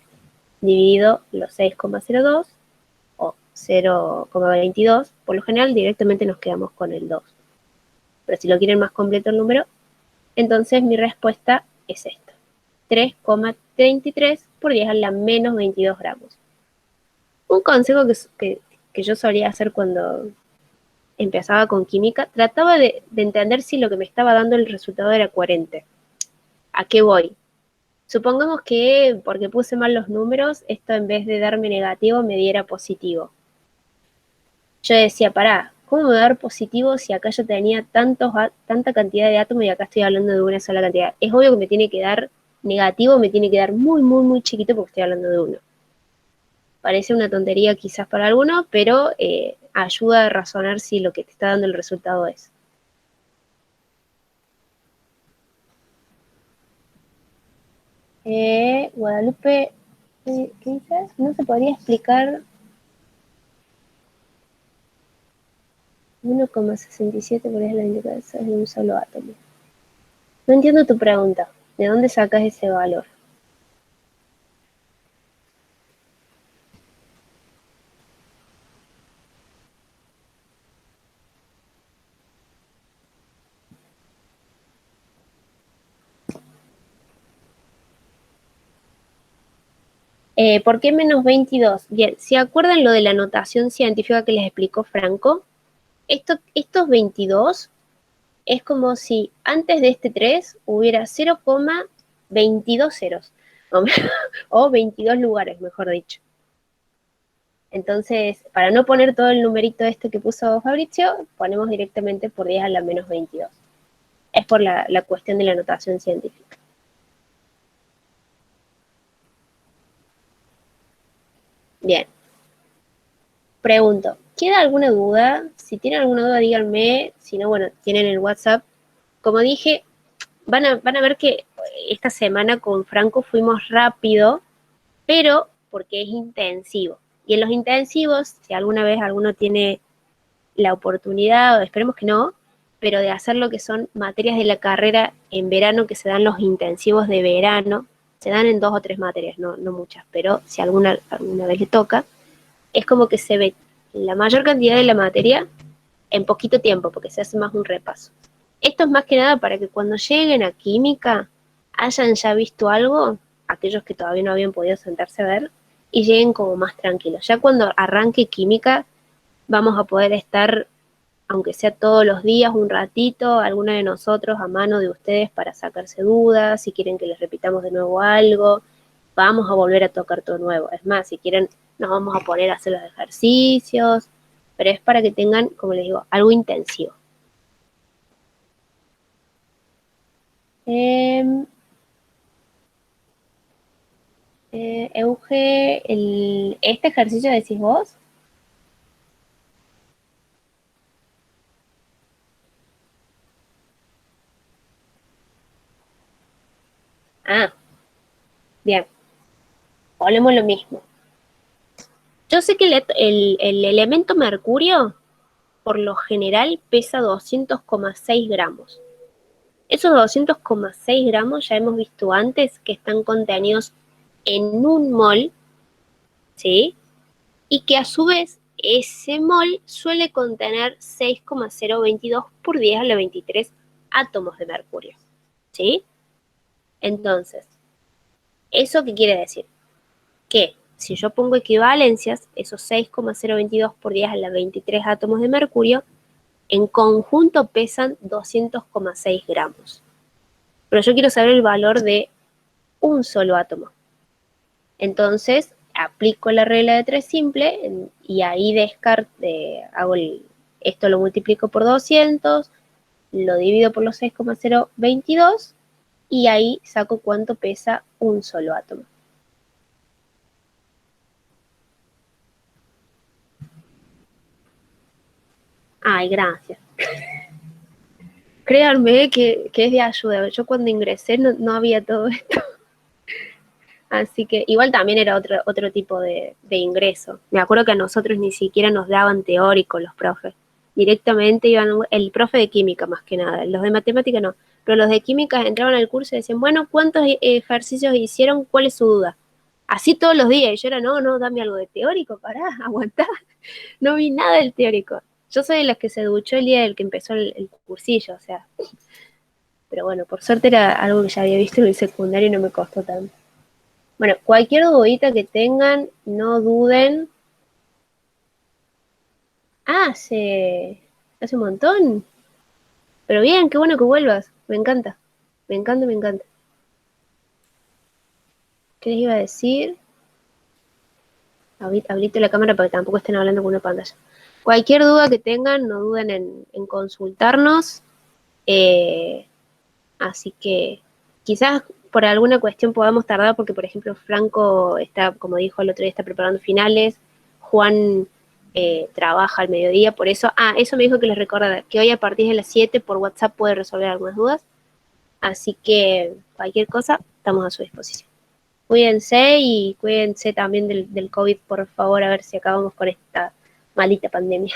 dividido los 6,02 o 0,22. Por lo general directamente nos quedamos con el 2. Pero si lo quieren más completo el número, entonces mi respuesta es esta. 3,33 por 10 a la menos 22 gramos. Un consejo que yo solía hacer cuando empezaba con química, trataba de entender si lo que me estaba dando el resultado era coherente. ¿A qué voy? Supongamos que porque puse mal los números, esto en vez de darme negativo me diera positivo. Yo decía, pará, ¿cómo me va a dar positivo si acá yo tenía tanta cantidad de átomos y acá estoy hablando de una sola cantidad? Es obvio que me tiene que dar negativo, me tiene que dar muy, muy, muy chiquito porque estoy hablando de uno. Parece una tontería quizás para algunos, pero ayuda a razonar si lo que te está dando el resultado es. Guadalupe, ¿qué dices? No se podría explicar 1,67 por 10 a la 24 de un solo átomo. No entiendo tu pregunta. ¿De dónde sacas ese valor? ¿Por qué menos 22? Bien, ¿se acuerdan lo de la notación científica que les explicó Franco? Estos 22 es como si antes de este 3 hubiera 0,22 ceros, o 22 lugares, mejor dicho. Entonces, para no poner todo el numerito este que puso Fabricio, ponemos directamente por 10 a la menos 22. Es por la cuestión de la notación científica. Bien. Pregunto, ¿queda alguna duda? Si tienen alguna duda, díganme. Si no, bueno, tienen el WhatsApp. Como dije, van a ver que esta semana con Franco fuimos rápido, pero porque es intensivo. Y en los intensivos, si alguna vez alguno tiene la oportunidad, o esperemos que no, pero de hacer lo que son materias de la carrera en verano, que se dan los intensivos de verano, se dan en 2 o 3 materias, no muchas, pero si alguna vez le toca, es como que se ve la mayor cantidad de la materia en poquito tiempo, porque se hace más un repaso. Esto es más que nada para que cuando lleguen a química hayan ya visto algo, aquellos que todavía no habían podido sentarse a ver, y lleguen como más tranquilos. Ya cuando arranque química, vamos a poder estar, aunque sea todos los días, un ratito, alguno de nosotros a mano de ustedes para sacarse dudas, si quieren que les repitamos de nuevo algo, vamos a volver a tocar todo nuevo. Es más, si quieren, nos vamos a poner a hacer los ejercicios, pero es para que tengan, como les digo, algo intensivo. Euge, ¿este ejercicio decís vos? Ah, bien. Volvemos lo mismo. Yo sé que el elemento mercurio, por lo general, pesa 200,6 gramos. Esos 200,6 gramos ya hemos visto antes que están contenidos en un mol, ¿sí? Y que a su vez ese mol suele contener 6,022 por 10 a la 23 átomos de mercurio, ¿sí? Entonces, ¿eso qué quiere decir? Que si yo pongo equivalencias, esos 6,022 por 10 a la 23 átomos de mercurio, en conjunto pesan 200,6 gramos. Pero yo quiero saber el valor de un solo átomo. Entonces, aplico la regla de 3 simple y ahí esto lo multiplico por 200, lo divido por los 6,022 y ahí saco cuánto pesa un solo átomo. Ay, gracias. Créanme que es de ayuda. Yo cuando ingresé no había todo esto. Así que igual también era otro tipo de ingreso. Me acuerdo que a nosotros ni siquiera nos daban teórico los profes. Directamente iban, el profe de química más que nada, los de matemática no. Pero los de química entraban al curso y decían, bueno, ¿cuántos ejercicios hicieron? ¿Cuál es su duda? Así todos los días. Y yo era, no, dame algo de teórico, pará, aguantá. No vi nada del teórico. Yo soy de las que se duchó el día del que empezó el cursillo, o sea. Pero bueno, por suerte era algo que ya había visto en el secundario y no me costó tanto. Bueno, cualquier dudita que tengan, no duden. Ah, hace un montón. Pero bien, qué bueno que vuelvas. Me encanta. Me encanta, me encanta. ¿Qué les iba a decir? Habilito la cámara para que tampoco estén hablando con una pantalla. Cualquier duda que tengan, no duden en consultarnos. Así que quizás por alguna cuestión podamos tardar, porque por ejemplo Franco está, como dijo el otro día, está preparando finales. Juan trabaja al mediodía, por eso, eso me dijo que les recordara, que hoy a partir de las 7 por WhatsApp puede resolver algunas dudas. Así que cualquier cosa, estamos a su disposición. Cuídense y cuídense también del COVID, por favor, a ver si acabamos con esta maldita pandemia.